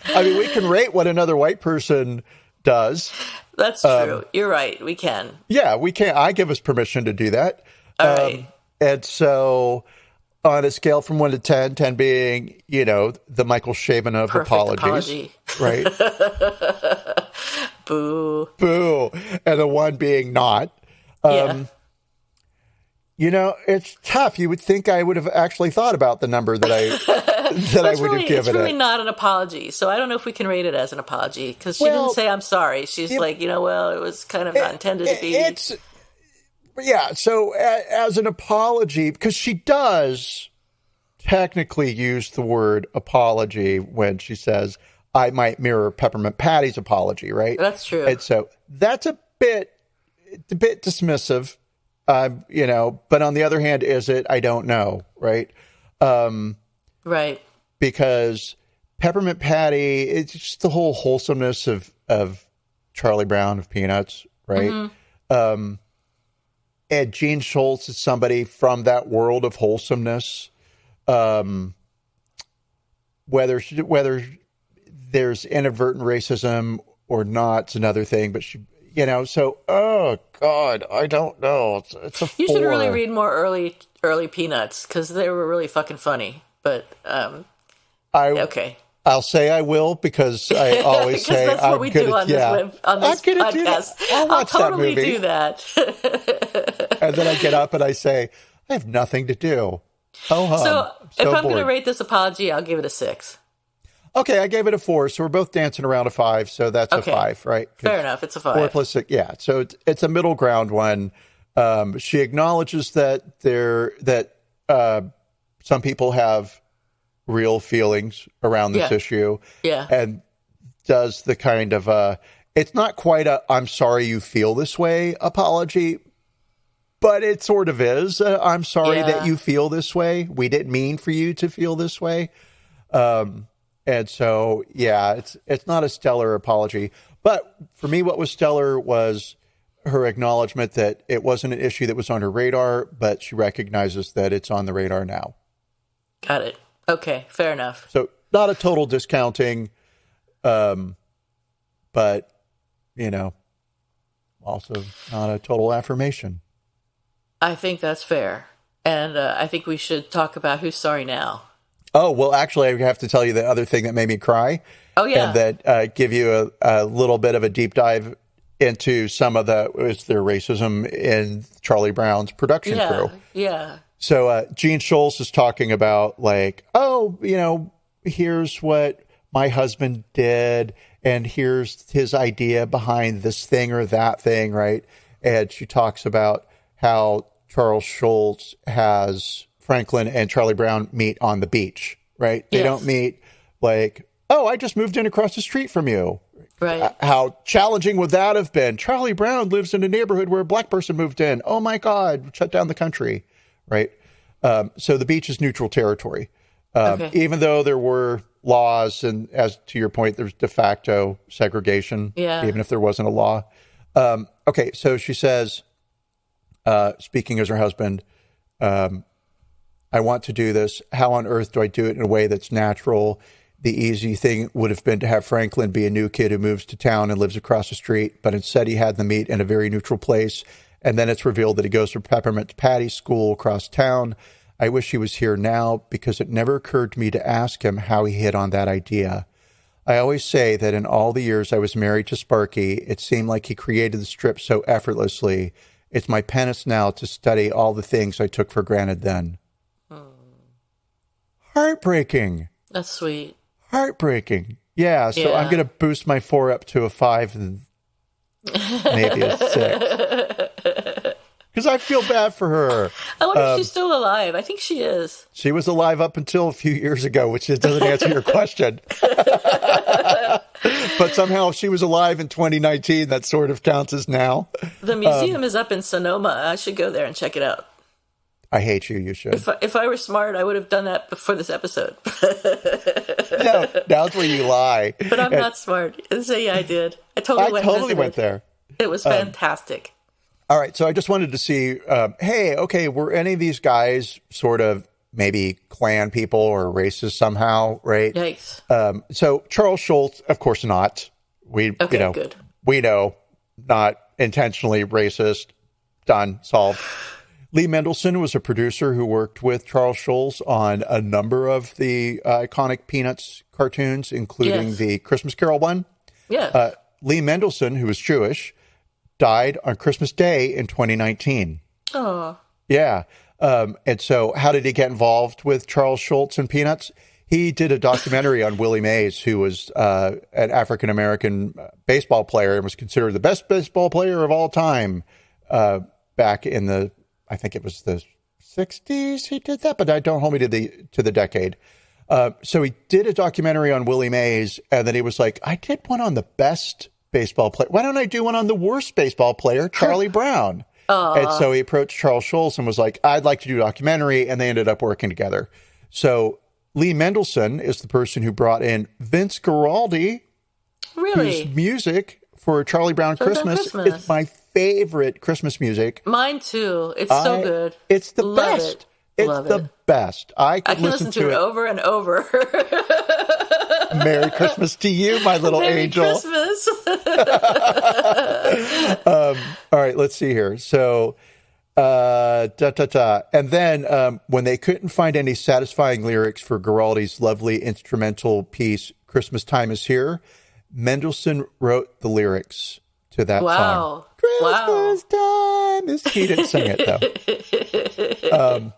I mean, we can rate what another white person does. That's true. You're right. We can. Yeah, we can. I give us permission to do that. All right. And so on a scale from 1 to 10, 10 being, the Michael Chabon of Perfect apologies. apology. Right? Boo. Boo. And a 1 being not. Yeah. It's tough. You would think I would have actually thought about the number that I would have given it's really it. not an apology, so I don't know if we can rate it as an apology, because she didn't say I'm sorry. She's like, it was kind of not intended to be. So as an apology, because she does technically use the word apology when she says, I might mirror Peppermint Patty's apology, right? That's true. And so that's a bit dismissive. But on the other hand, is it? I don't know, right? Right. Because Peppermint Patty, it's just the whole wholesomeness of Charlie Brown of Peanuts, right? Mm-hmm. And Gene Schultz is somebody from that world of wholesomeness. Whether there's inadvertent racism or not, it's another thing. But she. So, oh God, I don't know. It's a 4. You should really read more early Peanuts, because they were really fucking funny. But okay, I'll say I will, because I always say that's what we do on this podcast. I'll totally do that. And then I get up and I say, I have nothing to do. So if I'm going to rate this apology, I'll give it a 6. Okay, I gave it a 4, so we're both dancing around a 5, so that's a 5, right? Fair enough, it's a 5. 4 plus 6, yeah. So it's a middle ground one. She acknowledges that some people have real feelings around this issue, and does the kind of it's not quite a "I'm sorry you feel this way" apology, but it sort of is. I'm sorry that you feel this way. We didn't mean for you to feel this way. And so, it's not a stellar apology. But for me, what was stellar was her acknowledgement that it wasn't an issue that was on her radar, but she recognizes that it's on the radar now. Got it. Okay, fair enough. So not a total discounting, but, also not a total affirmation. I think that's fair. And I think we should talk about who's sorry now. Oh, well, actually, I have to tell you the other thing that made me cry. Oh, yeah. And that give you a little bit of a deep dive into some of their racism in Charlie Brown's production crew. Yeah. So Gene Schultz is talking about here's what my husband did, and here's his idea behind this thing or that thing, right? And she talks about how Charles Schultz has Franklin and Charlie Brown meet on the beach, right? They don't meet like, oh, I just moved in across the street from you. Right. How challenging would that have been? Charlie Brown lives in a neighborhood where a black person moved in. Oh my God, shut down the country, right? So the beach is neutral territory. Even though there were laws, and as to your point, there's de facto segregation, even if there wasn't a law. Okay, so she says, speaking as her husband, I want to do this. How on earth do I do it in a way that's natural? The easy thing would have been to have Franklin be a new kid who moves to town and lives across the street, but instead he had them meet in a very neutral place, and then it's revealed that he goes to Peppermint Patty's school across town. I wish he was here now, because it never occurred to me to ask him how he hit on that idea. I always say that in all the years I was married to Sparky, it seemed like he created the strip so effortlessly. It's my penance now to study all the things I took for granted then. Heartbreaking. That's sweet. Heartbreaking. Yeah, so I'm going to boost my 4 up to a 5 and maybe a 6. Because I feel bad for her. I wonder if she's still alive. I think she is. She was alive up until a few years ago, which doesn't answer your question. But somehow if she was alive in 2019, that sort of counts as now. The museum is up in Sonoma. I should go there and check it out. I hate you. You should. If I were smart, I would have done that before this episode. No, that's where you lie. But I'm not smart. So yeah, I did. I totally went there. It was fantastic. All right, so I just wanted to see, were any of these guys sort of maybe Klan people or racist somehow, right? Yikes. So Charles Schultz, of course not. Good. We know not intentionally racist. Done. Solved. Lee Mendelsohn was a producer who worked with Charles Schulz on a number of the iconic Peanuts cartoons, including the Christmas Carol one. Yeah. Lee Mendelsohn, who was Jewish, died on Christmas Day in 2019. Oh. Yeah. And so how did he get involved with Charles Schulz and Peanuts? He did a documentary on Willie Mays, who was an African-American baseball player and was considered the best baseball player of all time back in the, I think it was the 60s he did that, but don't hold me to the decade. So he did a documentary on Willie Mays, and then he was like, I did one on the best baseball player. Why don't I do one on the worst baseball player, Charlie Brown? And so he approached Charles Schulz and was like, I'd like to do a documentary, and they ended up working together. So Lee Mendelsohn is the person who brought in Vince Guaraldi, really? whose music for Charlie Brown Christmas is my favorite Christmas music. Mine too. It's so good. It's the best. It's the best. I can listen to it over and over. Merry Christmas to you, my little angel. Merry Christmas. All right, let's see here. So, And then when they couldn't find any satisfying lyrics for Guaraldi's lovely instrumental piece, Christmas Time Is Here, Mendelssohn wrote the lyrics to that song. Christmas time is... He didn't sing it, though.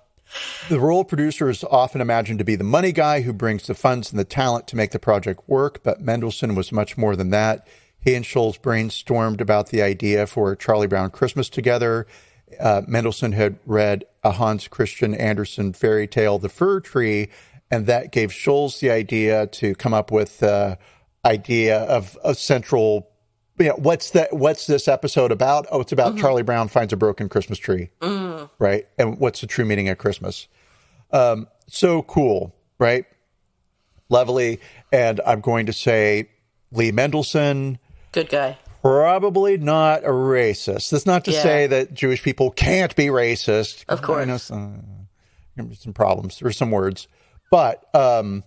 The role producer is often imagined to be the money guy who brings the funds and the talent to make the project work, but Mendelssohn was much more than that. He and Schulz brainstormed about the idea for Charlie Brown Christmas together. Mendelssohn had read a Hans Christian Andersen fairy tale, The Fir Tree, and that gave Schulz the idea to come up with the idea of a central, what's this episode about? Oh, it's about Charlie Brown finds a broken Christmas tree, right? And what's the true meaning of Christmas? So cool, right? Lovely. And I'm going to say Lee Mendelsohn. Good guy. Probably not a racist. That's not to say that Jewish people can't be racist. Of course. I know some problems. There's some words. But, probably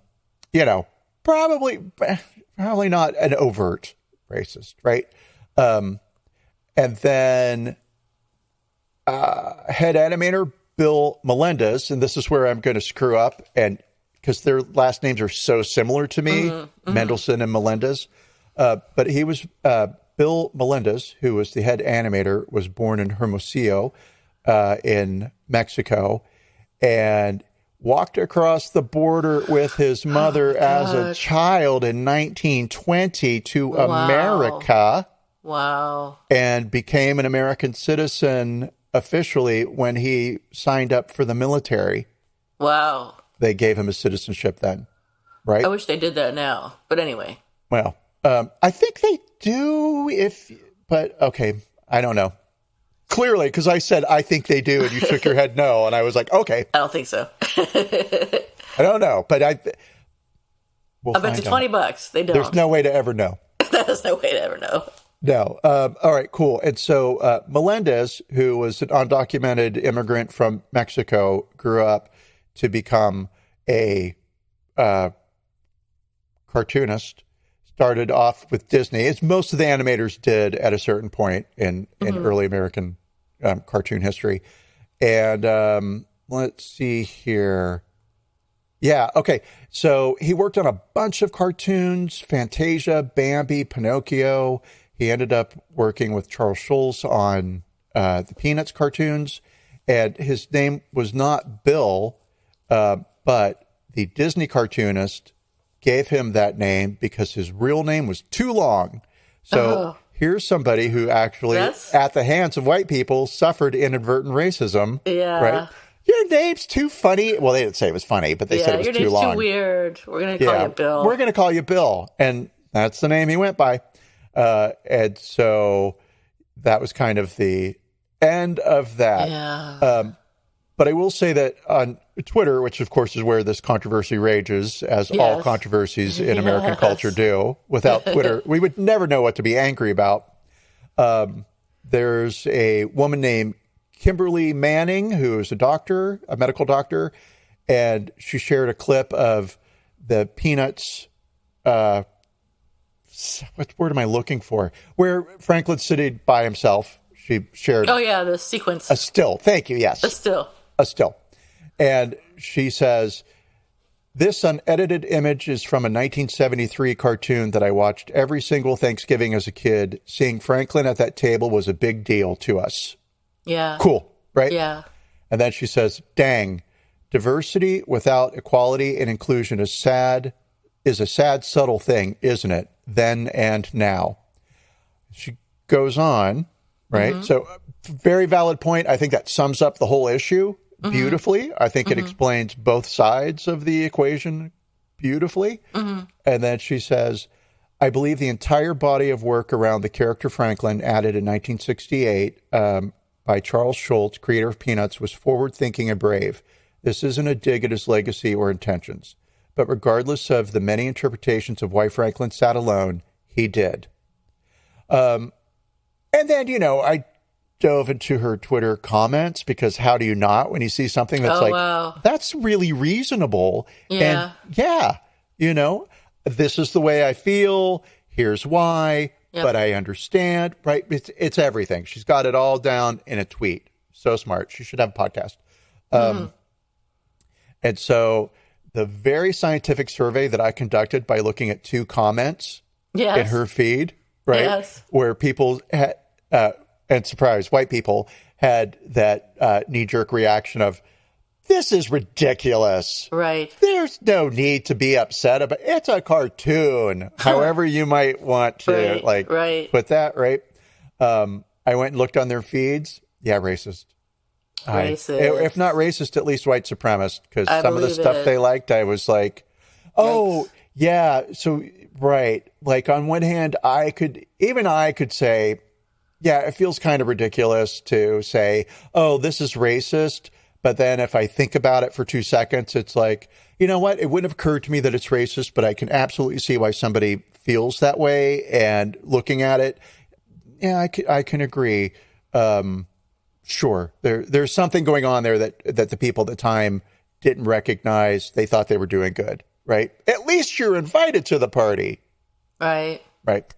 not an overt racist, right? And then head animator Bill Melendez, and this is where I'm going to screw up, and because their last names are so similar to me, Mendelssohn and Melendez. But he was... Bill Melendez, who was the head animator, was born in Hermosillo in Mexico and walked across the border with his mother as a child in 1920 to America. Wow. And became an American citizen officially when he signed up for the military. Wow. They gave him a citizenship then, right? I wish they did that now. But anyway. Well, I think they do but okay, I don't know. Clearly, because I said, I think they do, and you shook your head no, and I was like, okay. I don't think so. I don't know, but we'll I bet you $20 they don't. There's no way to ever know. There's no way to ever know. No. All right, cool. And so Melendez, who was an undocumented immigrant from Mexico, grew up to become a cartoonist. Started off with Disney, as most of the animators did at a certain point in early American cartoon history. And let's see here. Yeah, okay. So he worked on a bunch of cartoons, Fantasia, Bambi, Pinocchio. He ended up working with Charles Schulz on the Peanuts cartoons. And his name was not Bill, but the Disney cartoonist gave him that name because his real name was too long. So here's somebody who actually, at the hands of white people, suffered inadvertent racism. Yeah. Right? Your name's too funny. Well, they didn't say it was funny, but they said it was too long. Your name's too weird. We're going to call you Bill. We're going to call you Bill. And that's the name he went by. And so that was kind of the end of that. Yeah. But I will say that on Twitter, which of course is where this controversy rages, as all controversies in American culture do, without Twitter, we would never know what to be angry about. There's a woman named Kimberly Manning, who is a medical doctor, and she shared a clip of the Peanuts what word am I looking for? Where Franklin's sitting by himself. She shared. Oh yeah, the sequence. A still. Thank you. Yes. A still. A still. And she says, this unedited image is from a 1973 cartoon that I watched every single Thanksgiving as a kid. Seeing Franklin at that table was a big deal to us. Yeah. Cool. Right? Yeah. And then she says, dang, diversity without equality and inclusion is a sad, subtle thing, isn't it? Then and now. She goes on, right? Mm-hmm. So, very valid point. I think that sums up the whole issue beautifully. I think it explains both sides of the equation beautifully. And then she says, I believe the entire body of work around the character Franklin, added in 1968 by Charles Schulz, creator of Peanuts, was forward-thinking and brave. This isn't a dig at his legacy or intentions. But regardless of the many interpretations of why Franklin sat alone, he did. And then, I dove into her Twitter comments, because how do you not when you see something that's wow, that's really reasonable. Yeah. And this is the way I feel. Here's why, but I understand, right? It's everything. She's got it all down in a tweet. So smart. She should have a podcast. And so the very scientific survey that I conducted by looking at 2 comments in her feed, right? Where people had, and surprise, white people had that knee-jerk reaction of, this is ridiculous. Right. There's no need to be upset about it. It's a cartoon. However you might want to put that, right? I went and looked on their feeds. Yeah, racist. If not racist, at least white supremacist, because some of the stuff they liked, I was like, oh, yeah. So, right. Like, on one hand, I could say, yeah, it feels kind of ridiculous to say, oh, this is racist. But then if I think about it for 2 seconds, it's like, you know what? It wouldn't have occurred to me that it's racist, but I can absolutely see why somebody feels that way. And looking at it, yeah, I can agree. Sure. There's something going on there that the people at the time didn't recognize. They thought they were doing good, right? At least you're invited to the party. Right. Right.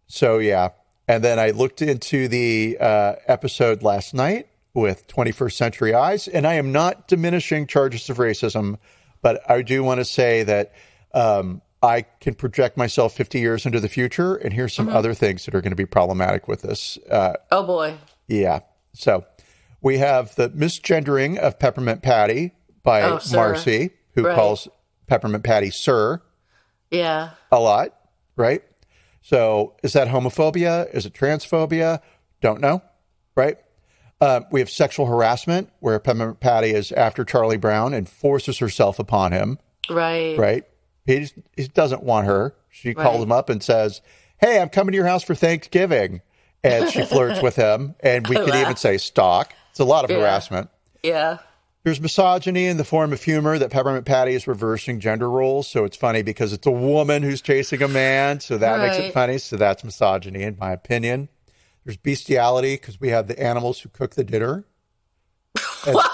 So, yeah. And then I looked into the episode last night with 21st Century Eyes, and I am not diminishing charges of racism, but I do want to say that I can project myself 50 years into the future, and here's some other things that are going to be problematic with this. Oh, boy. Yeah. So we have the misgendering of Peppermint Patty by Marcy, who calls Peppermint Patty Sir. Yeah. A lot, right? So is that homophobia? Is it transphobia? Don't know, right? We have sexual harassment, where Peppermint Patty is after Charlie Brown and forces herself upon him. Right. Right? He doesn't want her. She calls him up and says, hey, I'm coming to your house for Thanksgiving. And she flirts with him. And we could even say stalk. It's a lot of harassment. Yeah. There's misogyny in the form of humor that Peppermint Patty is reversing gender roles. So it's funny because it's a woman who's chasing a man. So that makes it funny. So that's misogyny, in my opinion. There's bestiality because we have the animals who cook the dinner. What?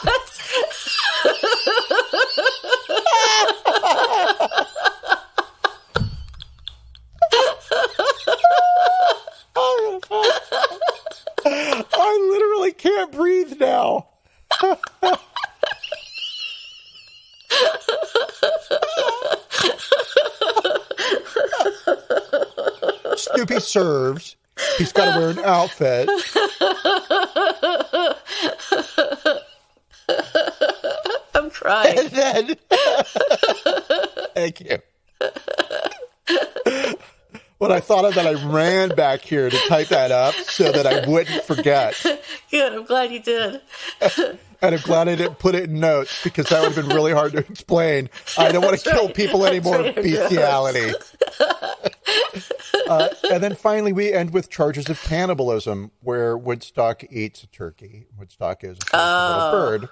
I literally can't breathe now. Snoopy serves. He's got to wear an outfit. I'm crying. And then, thank you. When I thought of that, I ran back here to type that up so that I wouldn't forget. Good. I'm glad you did. And I'm glad I didn't put it in notes, because that would have been really hard to explain. I don't want to kill people anymore with bestiality. And then finally, we end with charges of cannibalism, where Woodstock eats a turkey. Woodstock is a little bird.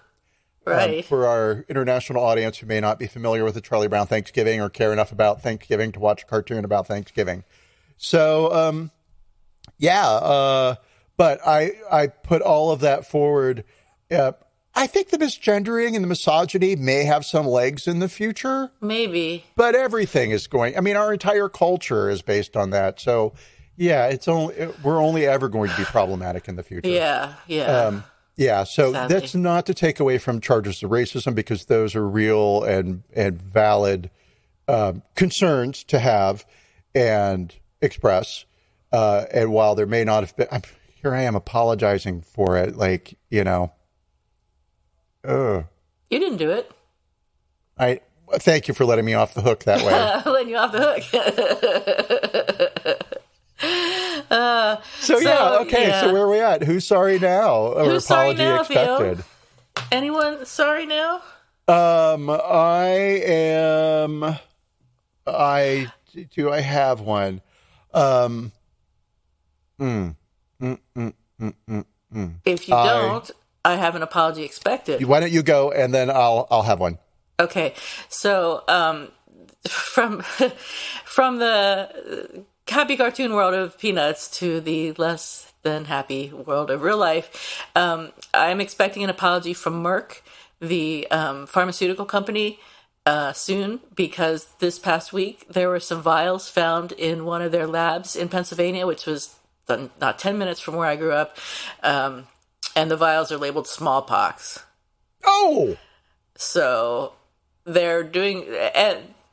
Right. For our international audience who may not be familiar with the Charlie Brown Thanksgiving or care enough about Thanksgiving to watch a cartoon about Thanksgiving. So, but I put all of that forward. I think the misgendering and the misogyny may have some legs in the future. Maybe. But everything is going, I mean, our entire culture is based on that. So, yeah, we're only ever going to be problematic in the future. Yeah. Yeah, so Sadly. That's not to take away from charges of racism, because those are real and valid concerns to have and express. And while there may not have been, here I am apologizing for it, like, you know. You didn't do it. Thank you for letting me off the hook that way. Letting you off the hook. So where are we at? Who's sorry now? Or Who's sorry apology now, expected? Theo? Anyone sorry now? I am. Do I have one? If you don't, I have an apology expected. Why don't you go, and then I'll have one. Okay, so from the happy cartoon world of Peanuts to the less than happy world of real life, I'm expecting an apology from Merck, the pharmaceutical company, soon, because this past week there were some vials found in one of their labs in Pennsylvania, which was not 10 minutes from where I grew up, and the vials are labeled smallpox. Oh! So they're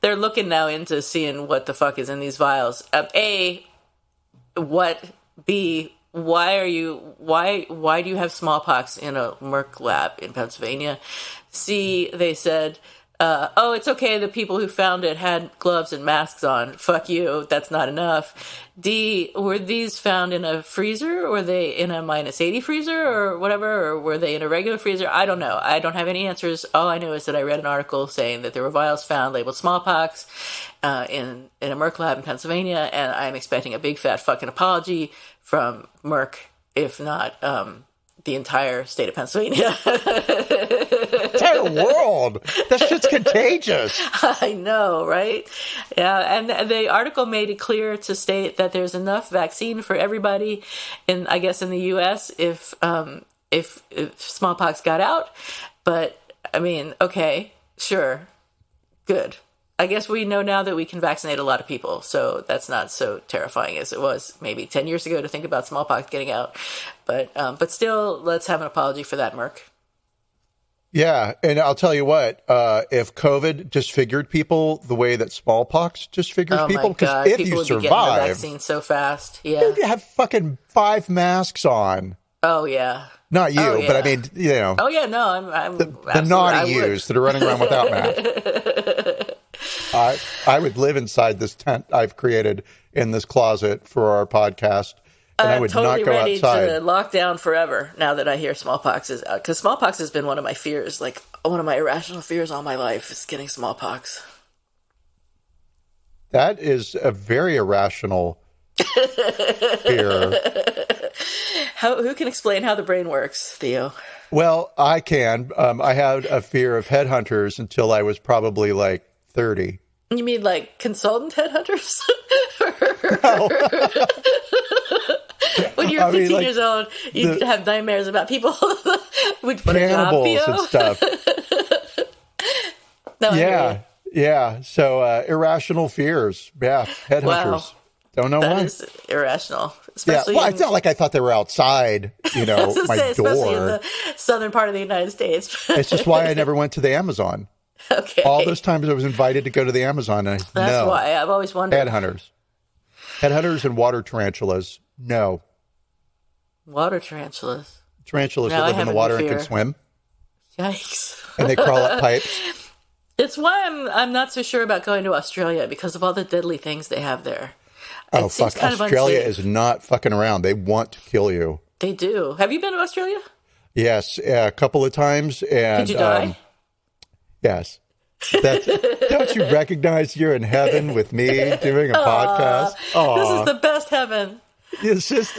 looking now into seeing what the fuck is in these vials. A, what? B, why do you have smallpox in a Merck lab in Pennsylvania? C, they said, oh, it's okay, the people who found it had gloves and masks on. Fuck you, that's not enough. D, were these found in a freezer? Or were they in a -80 freezer or whatever? Or were they in a regular freezer? I don't know. I don't have any answers. All I know is that I read an article saying that there were vials found labeled smallpox in a Merck lab in Pennsylvania, and I'm expecting a big fat fucking apology from Merck, if not the entire state of Pennsylvania. Entire world. That shit's contagious. I know, right? Yeah, and the article made it clear to state that there's enough vaccine for everybody in the U.S. if smallpox got out. But I mean, okay, sure, good. I guess we know now that we can vaccinate a lot of people, so that's not so terrifying as it was maybe 10 years ago to think about smallpox getting out. But still, let's have an apology for that, Merck. Yeah, and I'll tell you what, if COVID disfigured people the way that smallpox disfigures people, because if people you would be getting the survive, vaccine so fast. Yeah, you'd have fucking 5 masks on. Oh yeah. Not you, Oh, yeah. but I mean, you know. Oh yeah, no, I'm the naughty yous that are running around without masks. I would live inside this tent I've created in this closet for our podcast, and I would totally not go ready outside. to lock down forever now that I hear smallpox is out. Because smallpox has been one of my fears, like one of my irrational fears all my life is getting smallpox. That is a very irrational fear. Who can explain how the brain works, Theo? Well, I can. I had a fear of headhunters until I was probably like 30. You mean like consultant headhunters? No. When you were 15 years old, you'd have nightmares about people with cannibals and stuff. No, yeah. So irrational fears. Yeah, headhunters. Wow. Don't know why. That is irrational. Yeah, well, it's not like I thought they were outside, my especially in door. the southern part of the United States. It's just why I never went to the Amazon. Okay. All those times I was invited to go to the Amazon, and That's why I've always wondered. Headhunters and water tarantulas. No. Water tarantulas. Tarantulas that live in the water and can swim. Yikes. And they crawl up pipes. It's why I'm not so sure about going to Australia, because of all the deadly things they have there. Oh, fuck. Australia is not fucking around. They want to kill you. They do. Have you been to Australia? Yes, a couple of times. And, did you die? Yes. Don't you recognize you're in heaven with me doing a podcast? Aww. This is the best heaven. It's just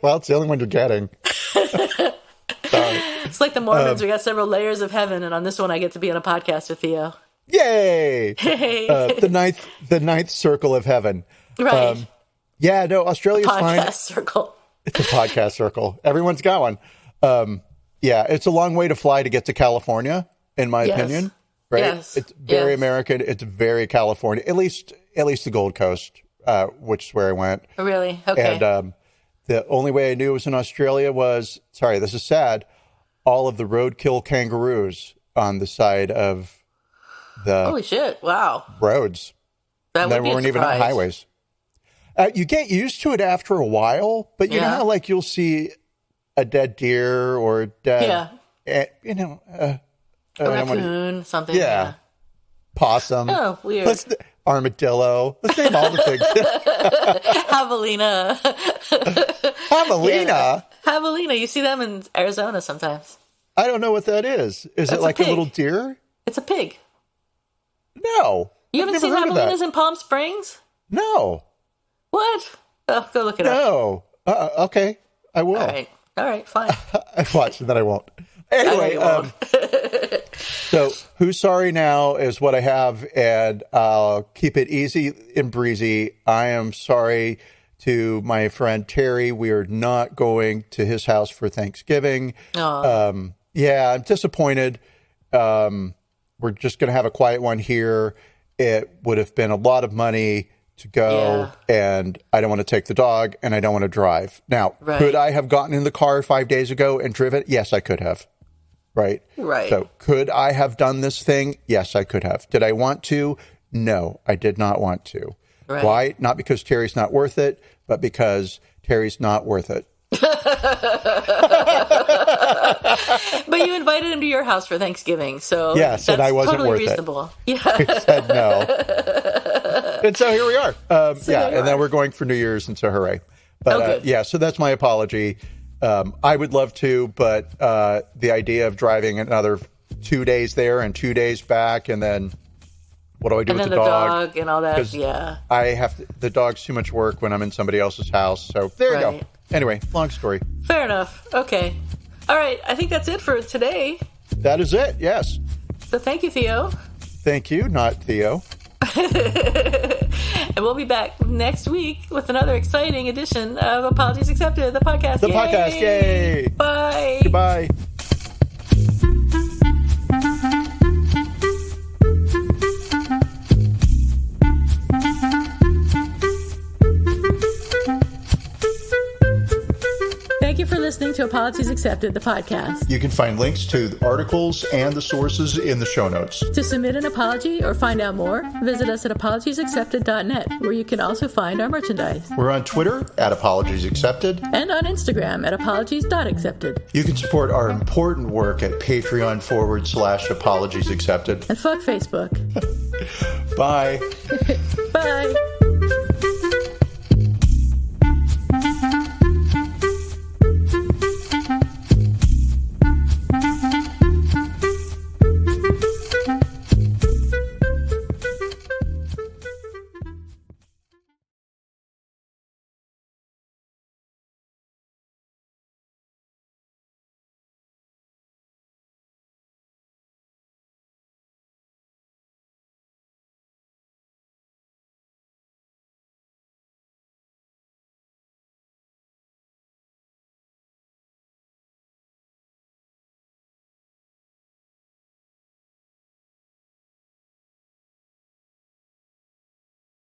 well, it's the only one you're getting. It's like the Mormons. We got several layers of heaven, and on this one I get to be on a podcast with Theo. Yay! Hey. The ninth circle of heaven. Right. Yeah, no, Australia's fine. Podcast circle. It's a podcast circle. Everyone's got one. Yeah, it's a long way to fly to get to California, in my opinion. Right? Yes. It's very American. It's very California. At least the Gold Coast, which is where I went. Really? Okay. And the only way I knew it was in Australia was, sorry, this is sad, all of the roadkill kangaroos on the side of the Holy shit! Wow. roads. That would They be a weren't even on surprise. highways. You get used to it after a while, but you know how like you'll see a dead deer or a dead, A raccoon, something. yeah. Possum. Oh, weird. Armadillo. Let's name all the things. Javelina. Javelina? Javelina. You see them in Arizona sometimes. I don't know what that is. Is it like a pig. little deer? It's a pig. No. You I've haven't never seen heard of that. javelinas in Palm Springs? No. What? Oh, go look it up. No. Okay. I will. All right, fine. I've watched it, then I won't. Anyway, so who's sorry now is what I have, and I'll keep it easy and breezy. I am sorry to my friend Terry. We are not going to his house for Thanksgiving. Yeah, I'm disappointed. We're just going to have a quiet one here. It would have been a lot of money to go, and I don't want to take the dog, and I don't want to drive. Now, could I have gotten in the car 5 days ago and driven? Yes, I could have. Right. So could I have done this thing? Yes, I could have. Did I want to? No, I did not want to. Right. Why? Not because Terry's not worth it, but because Terry's not worth it. But you invited him to your house for Thanksgiving, so yes, and I wasn't totally worth reasonable. it. Yeah, I said no, and so here we are. And then we're going for New Year's, and so hooray! But so that's my apology. I would love to, but the idea of driving another 2 days there and 2 days back, and then what do I do with the dog and all that? Yeah, I have to, the dog's too much work when I'm in somebody else's house. So there you go. Anyway, long story. Fair enough. Okay. All right. I think that's it for today. That is it. Yes. So thank you, Theo. Thank you, not Theo. And we'll be back next week with another exciting edition of Apologies Accepted, the podcast. The podcast. Yay. Bye. Goodbye. Thank you for listening to Apologies Accepted, the podcast. You can find links to the articles and the sources in the show notes. To submit an apology or find out more, visit us at apologiesaccepted.net, where you can also find our merchandise. We're on Twitter at Apologies Accepted. And on Instagram at apologies.accepted. You can support our important work at Patreon.com/Apologies Accepted. And fuck Facebook. Bye.